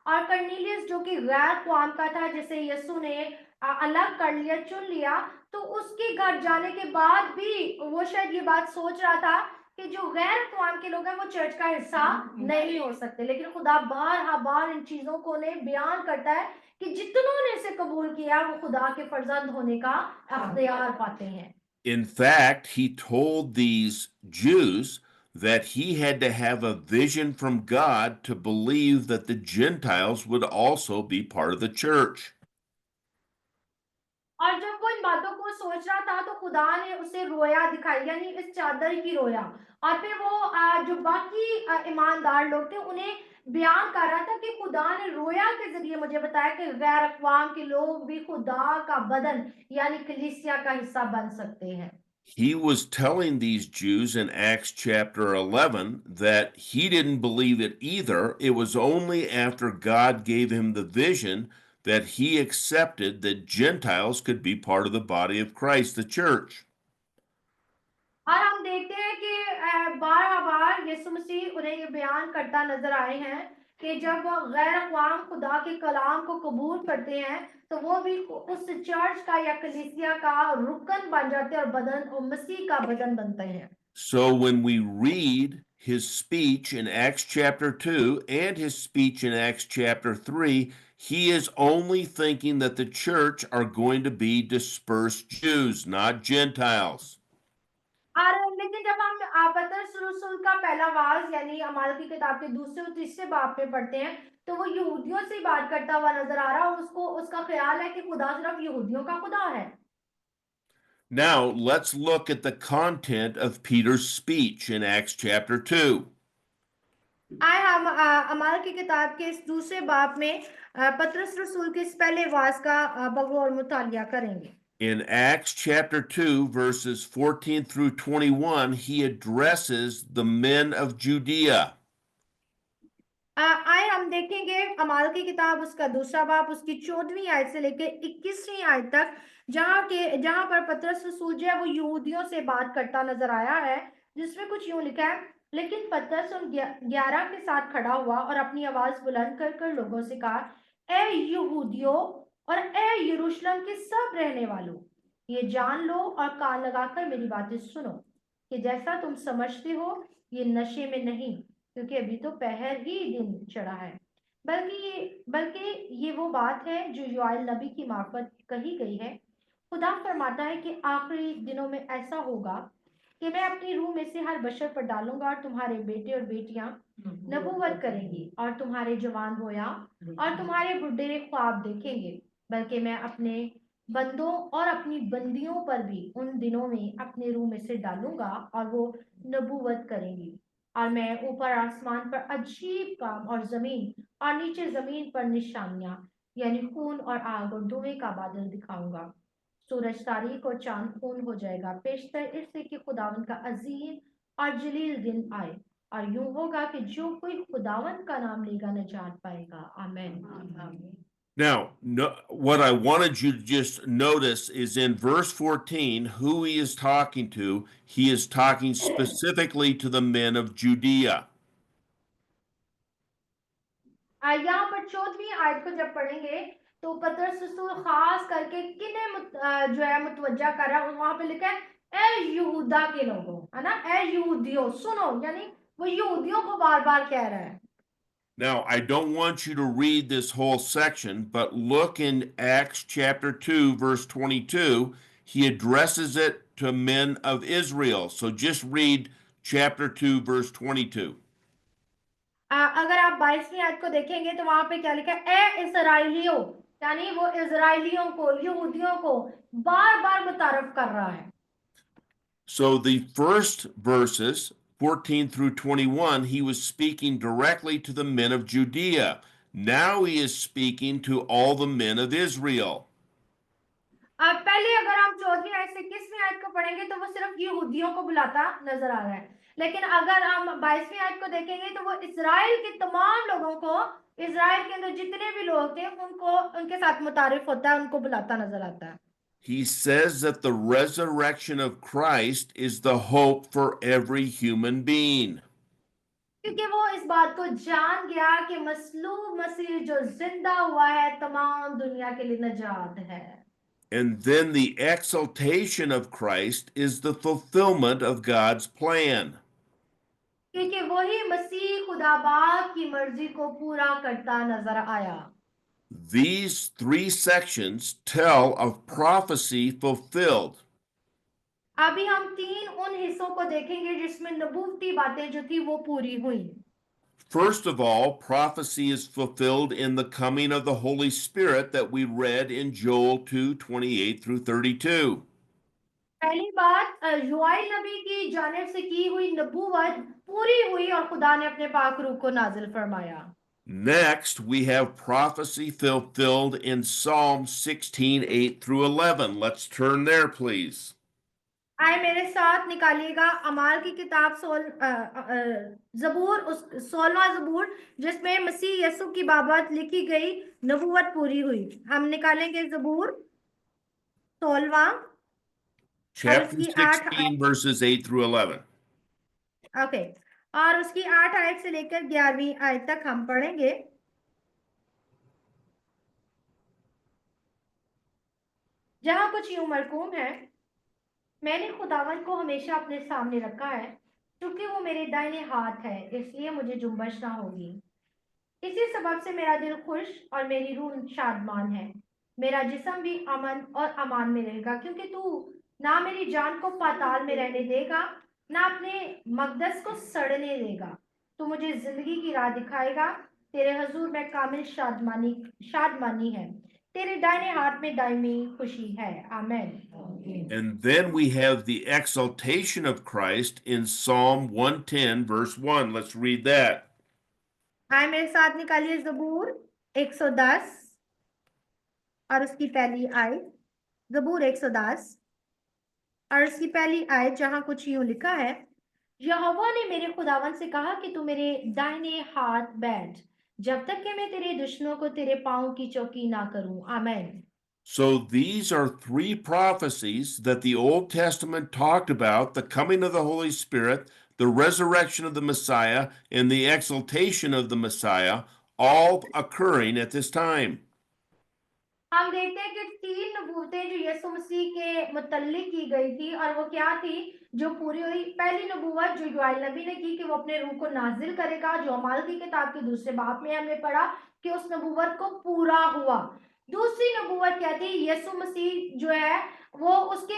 और कर्नीलियस जो कि गैर कौम का था, जिसे यीशु ने अलग कर लिया, चुन लिया, तो उसके घर जाने के बाद भी वो शायद ये बात सोच रहा था कि जो गैर कौम के लोग हैं वो चर्च का हिस्सा नहीं हो सकते। लेकिन खुदा बार इन चीजों को ने बयान करता है कि जितनों ने इसे कबूल किया वो खुदा के फर्जंद होने का अख्तियार पाते हैं। In fact, he told these Jews that he had to have a vision from God to believe that the Gentiles would also be part of the church. और जब वो इन बातों को सोच रहा था तो खुदा ने उसे रोया दिखाई, यानी इस चादर की रोया। और फिर वो जो बाकी ईमानदार लोग थे उन्हें बयान कर रहा था कि खुदा ने रोया के जरिए मुझे बताया कि गैर अक़वाम के लोग भी खुदा का बदन यानी कलीसिया का हिस्सा बन सकते हैं। He was telling these Jews in Acts chapter 11 that he didn't believe it either. It was only after God gave him the vision that he accepted that Gentiles could be part of the body of Christ, the church. और हम देखते हैं कि बार-बार यीशु मसीह उन्हें ये बयान करता नजर आए हैं कि जब गैर अक़वाम खुदा के कलाम को कबूल करते हैं तो वो भी उस चर्च का या कलीसिया का रुकन बन जाते हैं और बदन और मसीह का बदन बनते हैं। So when we read his speech in Acts chapter 2 and his speech in Acts chapter 3, he is only thinking that the church are going to be dispersed Jews, not Gentiles. और लेकिन जब हम पतरस रसूल का पहला वाज यानी अमाल की किताब के दूसरे और तीसरे बाब में पढ़ते हैं तो वो यहूदियों से बात करता हुआ नजर आ रहा है और उसको उसका ख्याल है कि खुदा सिर्फ यहूदियों का खुदा है। Now, let's look at the content of Peter's speech in Acts chapter 2. आए हम अमाल की किताब के इस दूसरे बाब में पतरस रसूल के इस पहले वाज का बगौर मुतालिया करेंगे। In Acts chapter 2, verses 14 through 21, he addresses the men of Judea. आए हम देखेंगे अमाल की किताब उसका दूसरा बाब उसकी 14वीं आयत से लेकर 21वीं आयत तक जहां पर पतरस रसूल जो है वो यहूदियों से बात करता नजर आया है, जिसमें कुछ यूं लिखा है, लेकिन पतरस उन 11 के साथ खड़ा हुआ और अपनी आवाज बुलंद कर लोगों से कहा, ए यहूदियों और ए यरूशलेम के सब रहने वालों, ये जान लो और कान लगाकर मेरी बातें सुनो कि जैसा तुम समझते हो ये नशे में नहीं, क्योंकि अभी तो पहर ही दिन चढ़ा है, बल्कि ये वो बात है जो योएल नबी की मार्फत कही गई है। खुदा फरमाता है कि आखिरी दिनों में ऐसा होगा कि मैं अपनी रूह में से हर बशर पर डालूंगा और तुम्हारे बेटे और बेटियां नबूवत करेंगी और तुम्हारे जवान रोया और तुम्हारे बुढ़े ख्वाब देखेंगे, बल्कि मैं अपने बंदों और अपनी बंदियों पर भी उन दिनों में अपने रूह में से डालूंगा और वो नबूवत करेंगी। और मैं ऊपर आसमान पर अजीब काम और नीचे जमीन पर निशानियां यानी खून और आग और धुएं का बादल दिखाऊंगा। सूरज तारीक और चांद खून हो जाएगा पेशतर इससे कि खुदावन का अजीम और जलील दिन आए, और यूं होगा कि जो कोई खुदावन का नाम लेगा निजात पाएगा। आमीन। Now, what I wanted you to just notice is in verse 14, who he is talking to. He is talking specifically to the men of Judea. यहाँ पर 14वीं आयत को जब पढ़ेंगे तो पतरस रसूल खास करके किन्हें जो है मुतवज्जा कर रहा है, वहां पे लिखा है ए यहूदा के लोगों, है ना, ए यहूदियों सुनो, यानी वो यहूदियों को बार बार कह रहा है। Now, I don't want you to read this whole section, but look in Acts chapter 2, verse 22. He addresses it to men of Israel. So just read chapter 2, verse 22. अगर आप 22वीं आयत को देखेंगे तो वहां पे क्या लिखा है, ए इस्राएलियों, यानी वो इस्राएलियों को यहूदियों को बार बार मुतारफ कर रहा है। So the first verses 14 through 21, he was speaking directly to the men of Judea. Now he is speaking to all the men of Israel. अब पहले अगर हम 14वीं आयत से 21वीं आयत को पढ़ेंगे तो वो सिर्फ यहूदियों को बुलाता नजर आ रहा है, लेकिन अगर हम 22वीं आयत को देखेंगे तो वो इजराइल के तमाम लोगों को, इजराइल के अंदर जितने भी लोग थे उनको उनके साथ मुतारिफ होता है, उनको बुलाता नजर आता है। He says that the resurrection of Christ is the hope for every human being. क्योंकि वो इस बात को जान गया कि मसलूब मसीह जो जिंदा हुआ है तमाम दुनिया के लिए निजात है। And then the exaltation of Christ is the fulfillment of God's plan. क्योंकि वही मसीह खुदा बाप की मर्जी को पूरा करता नजर आया। These three sections tell of prophecy fulfilled. अभी हम 3 उन हिस्सों को देखेंगे जिसमें नबूवती बातें जो थी वो पूरी हुई। First of all, prophecy is fulfilled in the coming of the Holy Spirit that we read in Joel 2:28 through 32. पहली बात, योएल नबी की जानिब से की हुई नबूवत पूरी हुई और खुदा ने अपने पाक रूह को नाजिल फरमाया। Next, we have prophecy fulfilled in Psalm 16:8 through 11. Let's turn there, please. आए मेरे साथ निकालिएगा अमाल की किताब जबूर, उस 16वां जबूर जिसमें मसीह यसु की बाबत लिखी गई नबूवत पूरी हुई। हम निकालेंगे जबूर 16वां और Chapter उसकी 8, 16, verses 8 through 11. ओके, और उसकी 8 आयत से लेकर 11वीं आयत तक हम पढ़ेंगे। जहां कुछ यूं मरकूम है, मैंने खुदावन को हमेशा अपने सामने रखा है, क्योंकि वो मेरे दाहिने हाथ है, इसलिए मुझे जुम्बश ना होगी। इसी सबब से मेरा दिल खुश और मेरी रूह शादमान है। मेरा जिस्म भी अमन और अमान में रहेगा, क्योंकि तू ना मेरी जान को पाताल में रहने देगा, ना अपने मकदस को सड़ने देगा। तू मुझे जिंदगी की राह दिखाएगा। तेरे हजूर में कामिल शादमानी है। तेरे दाहिने हाथ में दायमी खुशी है। आमीन। And then we have the exaltation of Christ in Psalm 110, verse 1. Let's read that. आए मेरे साथ निकालिए जबूर 110 और उसकी पहली आयत। जबूर 110 और उसकी पहली आयत, जहां कुछ यूं लिखा है, यहोवा ने मेरे खुदावन से कहा कि तू मेरे दाहिने हाथ बैठ, जब तक कि मैं तेरे दुश्मनों को तेरे पांव की चौकी ना करूं। आमीन। So these are three prophecies that the Old Testament talked about: the coming of the Holy Spirit, the resurrection of the Messiah, and the exaltation of the Messiah, all occurring at this time. हम देखते हैं कि 3 नबूवतें जो यीशु मसीह के मुतल्लिक की गई थी, और वो क्या थी जो पूरी हुई। पहली नबूवत जो योएल नबी ने की कि वो अपने रूह को नाजिल करेगा, जो अमाल की किताब के दूसरे बाब में हमने पढ़ा कि उस नबूवत को पूरा हुआ। दूसरी नबूवत क्या थी, यीशु मसीह जो है वो उसके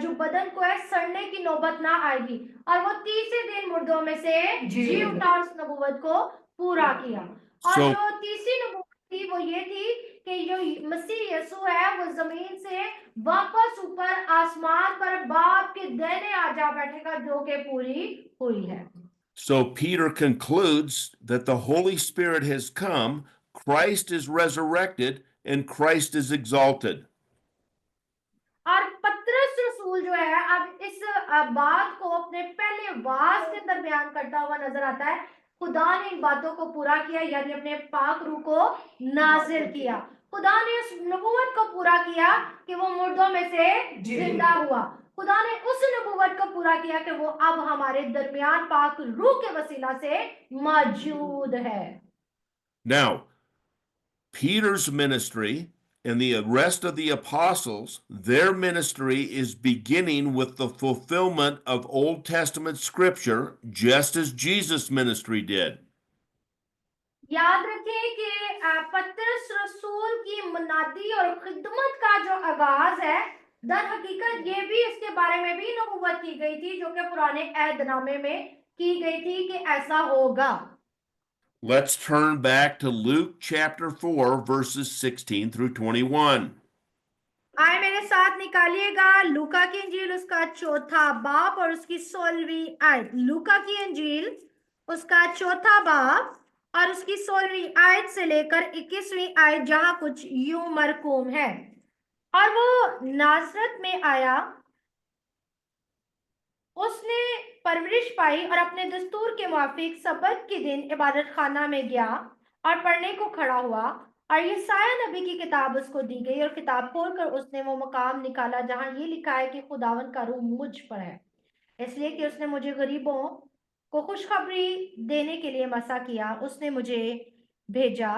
जो बदन को है सड़ने की नौबत ना आएगी, और वो तीसरे दिन मुर्दों में से जी उठा और उस नबूवत को पूरा किया। और So जो तीसरी नबूवत थी वो ये थी कि जो मसीह यीशु है वो जमीन से वापस ऊपर आसमान पर बाप के दाहिने आ जा बैठेगा, जो कि पूरी हुई है। So Peter concludes that the Holy Spirit has come, Christ is resurrected, and Christ is exalted. और पतरस रसूल जो है अब इस बात को अपने पहले वास के अंदर बयान करता हुआ नजर आता है। खुदा ने इन बातों को पूरा किया, यानी अपने पाक रूह को नाजिल किया। खुदा ने उस नबूवत को पूरा किया कि वो मुर्दों में से जिंदा हुआ। खुदा ने उस नबूवत को पूरा किया कि वो अब हमारे दरमियान पाक रूह के वसीला से मौजूद है। Now, Peter's ministry and the rest of the apostles, their ministry is beginning with the fulfillment of Old Testament scripture, just as Jesus' ministry did. याद रखें कि पतरस रसूल की मुनादी और खिदमत का जो आगाज है, दर हकीकत ये भी इसके बारे में भी नबूवत की गई थी, जो कि पुराने अहदनामे में की गई थी कि ऐसा होगा। Let's turn back to Luke chapter 4, verses 16 through 21. आए मेरे साथ निकालिएगा लूका की इंजील उसका 4था बाब और उसकी 16वीं आयत। लूका की इंजील उसका 4था बाब और उसकी 16वीं आयत से लेकर 21वीं आयत, जहां कुछ यूं मरकूम है, और वो नासरत में आया, उसने परवरिश पाई और अपने दस्तूर के मुआफिक सबत के दिन इबादत खाना में गया और पढ़ने को खड़ा हुआ, और यसाया नबी की किताब उसको दी गई, और किताब खोलकर उसने वो मकाम निकाला जहां ये लिखा है कि खुदावन का रूह मुझ पर है, इसलिए कि उसने मुझे गरीबों को खुशखबरी देने के लिए मसा किया। उसने मुझे भेजा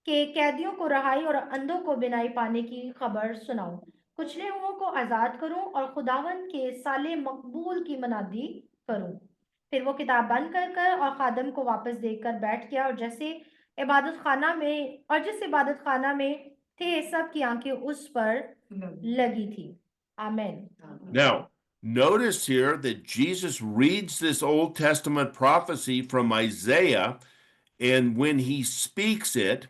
कि कैदियों को रहाई और अंधों को बिनाई पाने की खबर सुनाऊं, कुचले हुओं को आजाद करूं और खुदावन के साले मकबूल की मनादी करूं। फिर वो किताब बंद कर और खादम को वापस देकर बैठ गया, और जैसे इबादत खाना में, और जिस इबादत खाना में थे, सब की आंखें उस पर लगी थी। आमेन। Now, notice here that Jesus reads this Old Testament prophecy from Isaiah, and when he speaks it,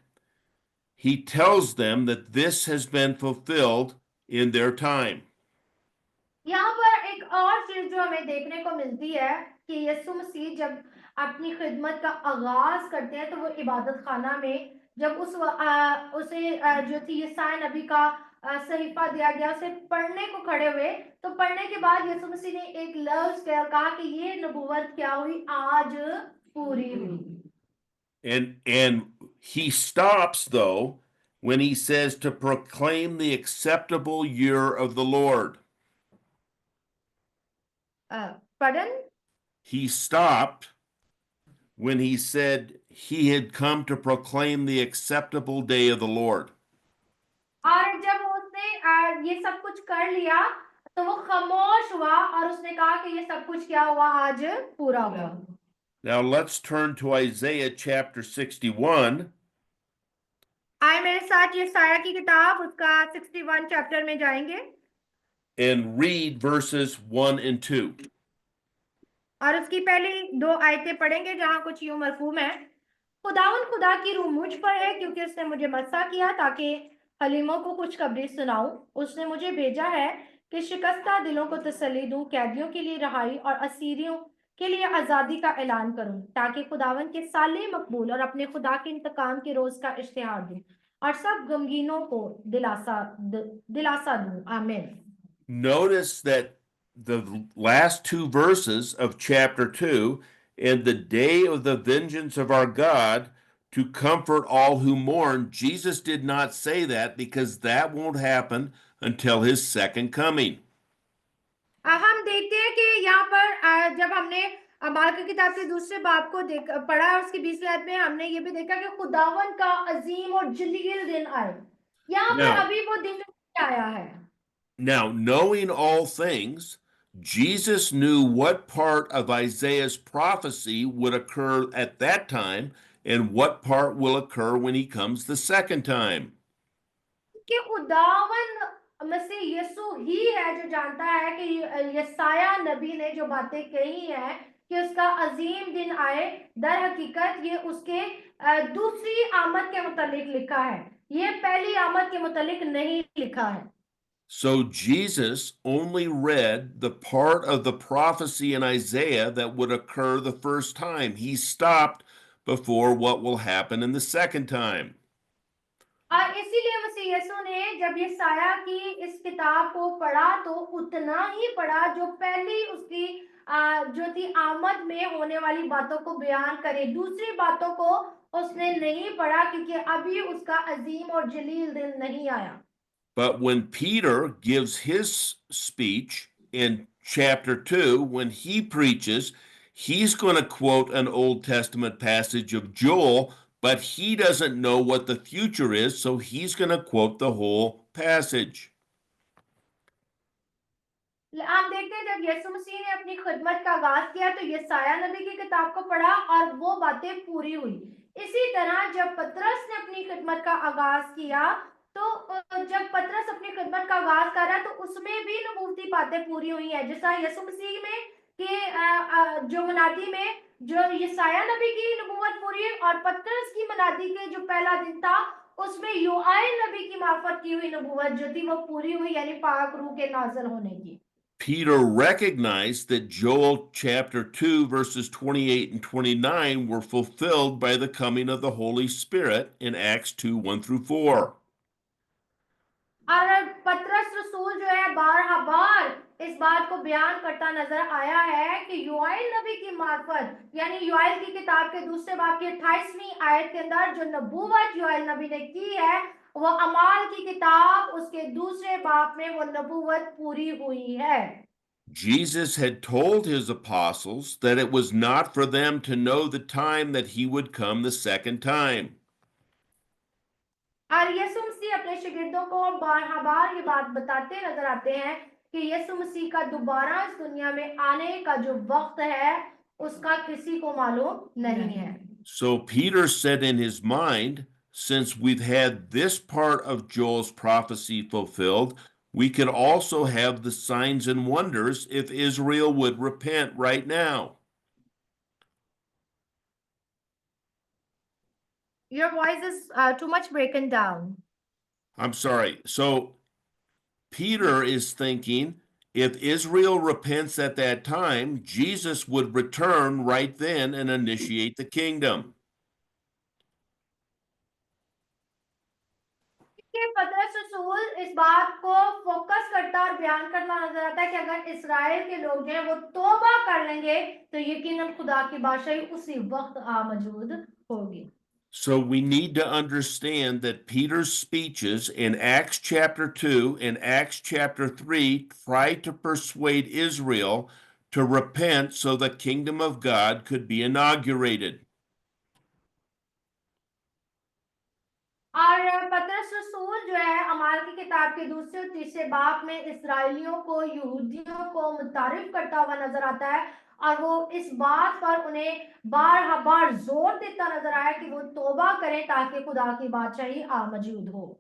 he tells them that this has been fulfilled in their time. यहाँ पर एक और चीज जो हमें देखने को मिलती है कि यीशु मसीह जब अपनी खिदमत का आगाज करते हैं, तो वो इबादत खाना में जब उसे जो थी यशायाह नबी का सहीफा दिया गया, उसे पढ़ने को खड़े हुए, तो पढ़ने के बाद यीशु मसीह ने एक लफ्ज कहा कि ये नबूवत क्या हुई, आज पूरी हुई। And he stops though when he says to proclaim the acceptable year of the Lord. Pardon? He stopped when he said he had come to proclaim the acceptable day of the Lord. और जब उसने ये सब कुछ कर लिया, तो वो खामोश हुआ और उसने कहा कि ये सब कुछ क्या हुआ, आज पूरा हुआ। Now let's turn to Isaiah chapter 61. आए मेरे साथ यशायाह की किताब उसका 61 चैप्टर में जाएंगे and read verses 1 and 2. और उसकी पहली 2 आयतें पढ़ेंगे, जहां कुछ यूं मरफूम है। खुदा की रूह मुझ पर है, क्योंकि उसने मुझे मसा किया ताकि हलीमों को खुशखबरी सुनाऊं। उसने मुझे भेजा है कि शिकस्ता दिलों को तसल्ली दूं, कैदियों के लिए रहाई और असीरियों के लिए आजादी का ऐलान करूं, ताकि खुदावन के साले मकबूल और अपने खुदा के इंतकाम के रोज का इश्तिहार दूं और सब गमगीनों को दिलासा दूं। आमीन। Notice that the last 2 verses of chapter 2, and the day of the vengeance of our God to comfort all who mourn, Jesus did not say that because that won't happen until his second coming. हम देखते हैं कि यहाँ पर जब हमने अमाल की किताब के दूसरे बाब को पढ़ा, उसकी 20वीं आयत में हमने ये भी देखा कि खुदावन का अजीम और जलील दिन आए। यहाँ पर Now, अभी वो दिन नहीं आया है। Now, knowing all things, Jesus knew what part of Isaiah's prophecy would occur at that time and what part will occur when he comes the second time. कि खुदावन मसीह यीशु ही है जो जानता है कि यसाया नबी ने जो बातें कही हैं कि उसका अजीम दिन आए, दर हकीकत ये उसके दूसरी आमद के मुतालिक लिखा है, ये पहली आमद के मुतालिक नहीं लिखा है। So Jesus only read the part of the prophecy in Isaiah that would occur the first time. He stopped before what will happen in the second time. और इसीलिए मसीह यीशु ने जब यसाया की इस किताब को पढ़ा, तो उतना ही पढ़ा जो पहली उसकी जो थी आमद में होने वाली बातों को बयान करे। दूसरी बातों को उसने नहीं पढ़ा, क्योंकि अभी उसका अजीम और जलील दिन नहीं आया। But when Peter gives his speech in chapter 2, when he preaches, he's going to quote an Old Testament passage of Joel, but he doesn't know what the future is, so he's going to quote the whole passage. हम देखते हैं जब यीशु मसीह ने अपनी खिदमत का आगाज किया, तो यसाया नबी की किताब को पढ़ा और वो बातें पूरी हुई। इसी तरह जब पतरस ने अपनी खिदमत का आगाज किया, तो जब पतरस अपनी खिदमत का आगाज कर रहा है, तो उसमें भी नबूवती बातें पूरी हुई हैं। जैसा यीशु मसीह में कि जो मनादी में जो यसाया नबी की नबूवत पूरी हुई, और पतरस की मनादी के जो पहला दिन था, उसमें योएल नबी की मार्फत की हुई नबूवत जो थी वो पूरी हुई, यानी पाक रूह के नाज़िल होने की। Peter recognized that Joel chapter 2, verses 28 and 29 were fulfilled by the coming of the Holy Spirit in Acts 2, 1 through 4. और पतरस रसूल जो है बार इस बात को बयान करता नजर आया है कि योएल नबी की मार्फत, यानी योएल की किताब के दूसरे बाब की 28वीं आयत के अंदर जो नबूवत योएल नबी ने की है, वो अमाल की किताब उसके दूसरे बाब में वो नबूवत पूरी हुई है। Jesus had told his apostles that it was not for them to know the time that he would come the second time. और यीशु मसीह अपने शिगिर्दों को बार ये बात बताते नजर आते हैं कि यीशु मसीह का दोबारा इस दुनिया में आने का जो वक्त है, उसका किसी को मालूम नहीं है। So Peter said in his mind, since we've had this part of Joel's prophecy fulfilled, we could also have the signs and wonders if Israel would repent right now. Your voice is too much broken down. I'm sorry. So Peter is thinking if Israel repents at that time, Jesus would return right then and initiate the kingdom. कि पतरस रसूल इस बात को focus करता और बयान करता नजर आता है कि अगर इसराइल के लोग जो हैं वो तौबा कर लेंगे तो यकीनन खुदा की बादशाही उसी वक्त मौजूद होगी. So we need to understand that Peter's speeches in Acts chapter 2 and Acts chapter 3 try to persuade Israel to repent so the kingdom of God could be inaugurated. और पतरस रसूल जो है अमाल की किताब के दूसरे और तीसरे बाब में इसराइलियों को यहूदियों को मुतारिफ करता हुआ नजर आता है और वो इस बात पर उन्हें बार बार जोर देता नजर आया कि वो तौबा करें ताकि खुदा की बादशाही मौजूद हो.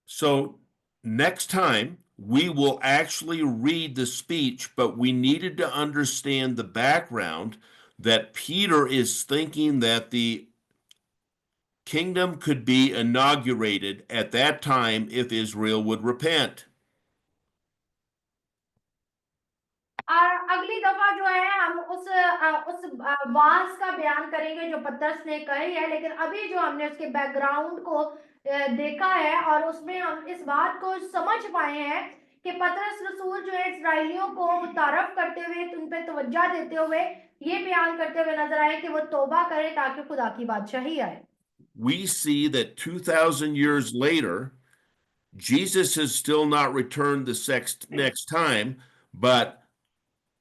So next time we will actually read the speech, but we needed to understand the background that Peter is thinking that the kingdom could be inaugurated at that time if Israel would repent. और अगली दफा जो है हम उस वास का बयान करेंगे जो पतरस ने कही है, लेकिन अभी जो हमने उसके बैकग्राउंड को देखा है और उसमें हम इस बात को समझ पाए हैं कि पतरस रसूल जो है इसराइलियों को मुतारफ करते हुए उन पे तवज्जो देते हुए ये बयान करते हुए नजर आए कि वो तौबा करें ताकि खुदा की बादशाही आए. We see that 2,000 years later, Jesus has still not returned the next time, but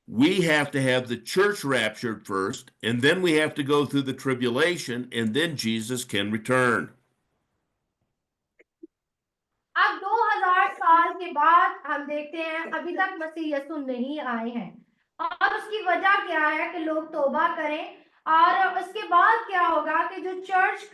we have to have the church raptured first, and then we have to go through the tribulation, and then Jesus can return. अब 2000 साल के बाद हम देखते हैं अभी तक मसीह यसु नहीं आए हैं और उसकी वजह क्या है कि लोग तौबा करें और उसके बाद क्या होगा कि जो चर्च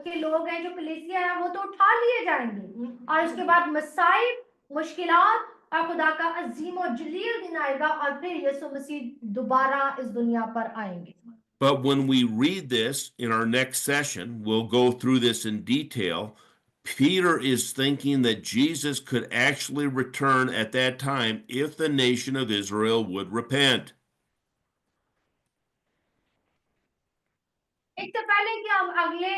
के लोग हैं जो कलीसिया है वो तो उठा लिए जाएंगे और उसके बाद मसाइब मुश्किलात और खुदा का अजीम और जलील दिन आएगा और फिर यसु मसीह दोबारा इस दुनिया पर आएंगे. But when we read this in our next session, we'll go through this in detail. Peter is thinking that Jesus could actually return at that time if the nation of Israel would repent. इससे पहले कि हम अगले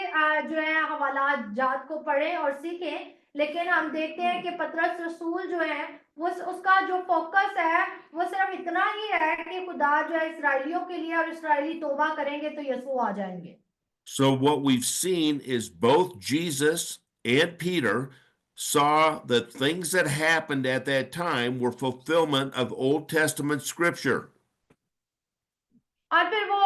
जो है हवाला जात को पढ़ें और सीखें, लेकिन हम देखते हैं कि पतरस रसूल जो है वो उसका जो फोकस है वो सिर्फ इतना ही है कि खुदा जो है इसराइलियों के लिए और इसराइली तौबा करेंगे तो यसू आ जाएंगे. So what we've seen is both Jesus and Peter saw that things that happened at that time were fulfillment of Old Testament scripture. और फिर वो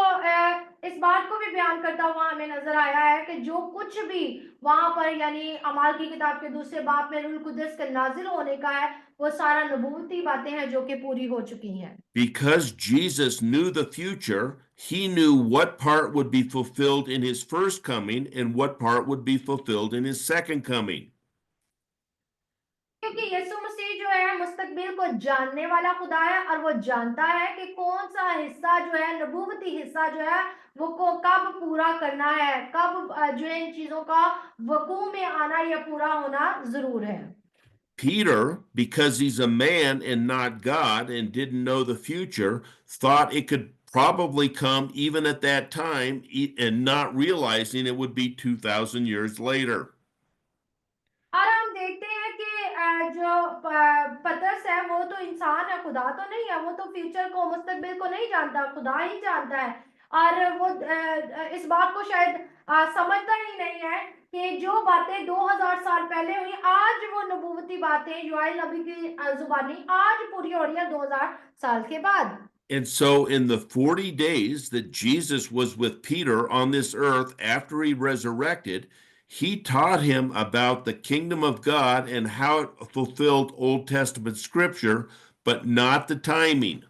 इस बात को भी बयान करता हुआ हमें नजर आया है कि जो कुछ भी वहां पर यानी अमाल की किताब के दूसरे बाब में रूह कुदस के नाजिल होने का है वो सारा नबूवती बातें हैं जो कि पूरी हो चुकी हैं. Because Jesus knew the future, he knew what part would be fulfilled in his first coming and what part would be fulfilled in his second coming. क्योंकि यीशु मसीह जो है मुस्तकबिल को जानने वाला खुदा है और वो जानता है कि कौन सा हिस्सा जो है नबूवती हिस्सा जो है वो को कब पूरा करना है, कब जो है इन चीजों का वकू में आना या पूरा होना जरूर है. Peter, because he's a man and not God and didn't know the future, thought it could probably come even at that time and not realizing it would be 2,000 years later. और हम देखते हैं कि जो पतरस है वो तो इंसान है, खुदा तो नहीं है, वो तो फ्यूचर को मुस्तकबिल को नहीं जानता, खुदा ही जानता है और वो इस बात को शायद समझता ही नहीं है कि जो बातें 2000 साल पहले हुई आज वो नबूवती बातें योएल नबी की जुबानी आज पूरी हो रही है 2000 साल के बाद. And so, in the 40 days that Jesus was with Peter on this earth after he resurrected, he taught him about the kingdom of God and how it fulfilled Old Testament scripture, but not the timing.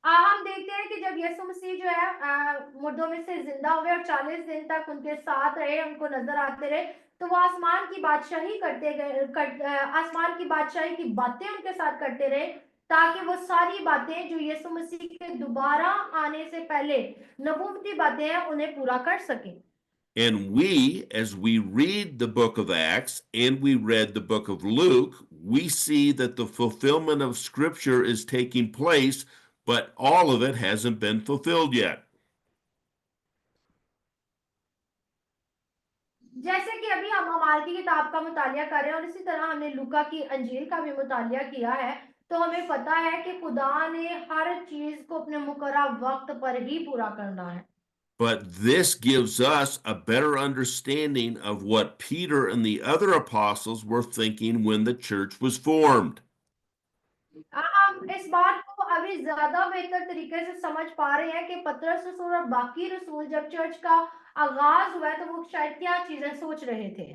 हम कि जब यीशु मसीह जो है मुर्दों में से जिंदा हुए और 40 दिन तक उनके साथ रहे, उनको नजर आते रहे, तो वो आसमान की बादशाही आसमान की बादशाही की बातें उनके साथ करते रहे, ताकि वो सारी बातें जो यीशु मसीह के दोबारा आने से पहले नबूवती बातें हैं उन्हें पूरा कर सके। And we, as we read the book of Acts and we read the book of Luke, we see that the fulfillment of Scripture is taking place, but all of it hasn't been fulfilled yet. जैसे कि अभी हम हमाल की किताब का मुतालिया कर रहे हैं और इसी तरह हमने लूका की अंजील का भी मुतालिया किया है, तो हमें पता है कि खुदा ने हर चीज को अपने मुकर्रर वक्त पर ही पूरा करना है। But this gives us a better understanding of what Peter and the other apostles were thinking when the church was formed. हम इस बात को अभी ज्यादा बेहतर तरीके से समझ पा रहे हैं कि पतरस रसूल और बाकी रसूल जब चर्च का आगाज हुआ तो वो शायद क्या चीजें सोच रहे थे।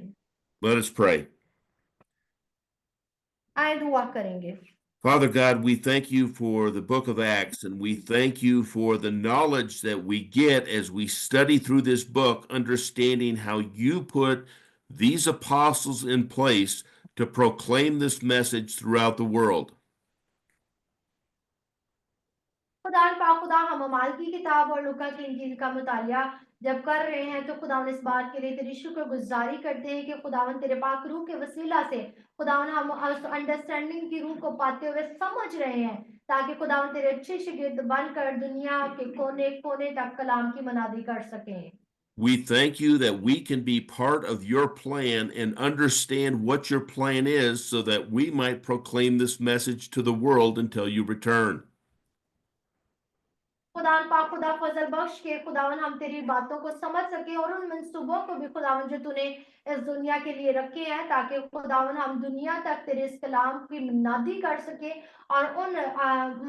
Let us pray. आए दुआ करेंगे। Father God, we thank you for the book of Acts, and we thank you for the knowledge that we get as we study through this book, understanding how you put these apostles in place to proclaim this message throughout the world. खुदा हम अमाल की किताब और लूका की इंजील का मुतालिया जब कर रहे हैं तो खुदावन इस बात के लिए तेरी शुक्रगुजारी करते हैं कि खुदावन तेरे पाक रूह के वसीला से खुदावन हम अंडरस्टैंडिंग की रूह को पाते हुए समझ रहे हैं, ताकि खुदावन तेरे अच्छे शागिर्द बनकर दुनिया के कोने कोने तक कलाम की मनादी कर सकें। We thank you that we can be part of your plan and understand what your plan is so that we might proclaim this message to the world until you return. खुदा फजल बख्श के खुदावन हम तेरी बातों को समझ सके और उन मंसूबों को भी खुदावन जो तूने इस दुनिया के लिए रखे हैं, ताकि खुदावन हम दुनिया तक तेरे इस कलाम की मुनादी कर सके और उन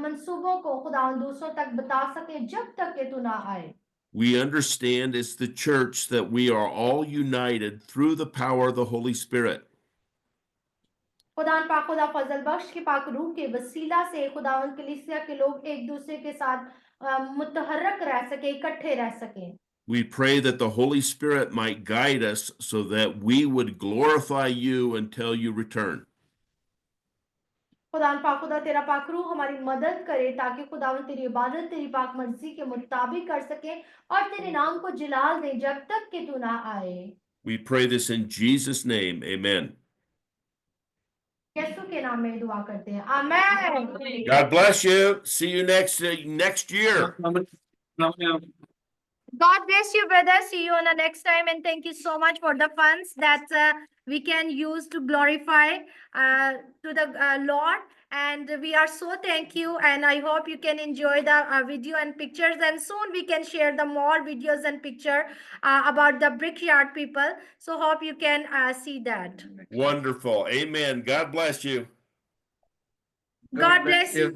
मंसूबों को खुदावन दूसरों तक बता सके जब तक कि तू ना आए। We understand as the church that we are all united through the power of the Holy Spirit. खुदा फजल बख्श के पाक रूह के वसीला से खुदावन कलीसिया के लोग एक दूसरे के साथ मुतहर्रक रह सके, इकट्ठे रह सके। We pray that the Holy Spirit might guide us so that we would glorify you until you return. खुदा तेरा पाक रूह हमारी मदद करे ताकि खुदावन तेरी इबादत तेरी पाक मर्जी के मुताबिक कर सके और तेरे नाम को जलाल दे जब तक कि तू ना आए। We pray this in Jesus' name. Amen. यीशु के नाम में दुआ करते हैं, आमीन। God bless you. See you next year. God bless you, brother. See you on the next time, and thank you so much for the funds that we can use to glorify to the Lord. And we are so thank you, and I hope you can enjoy the video and pictures, and soon we can share the more videos and picture about the Brickyard people. So hope you can see that. Wonderful. Amen. God bless you. God bless you.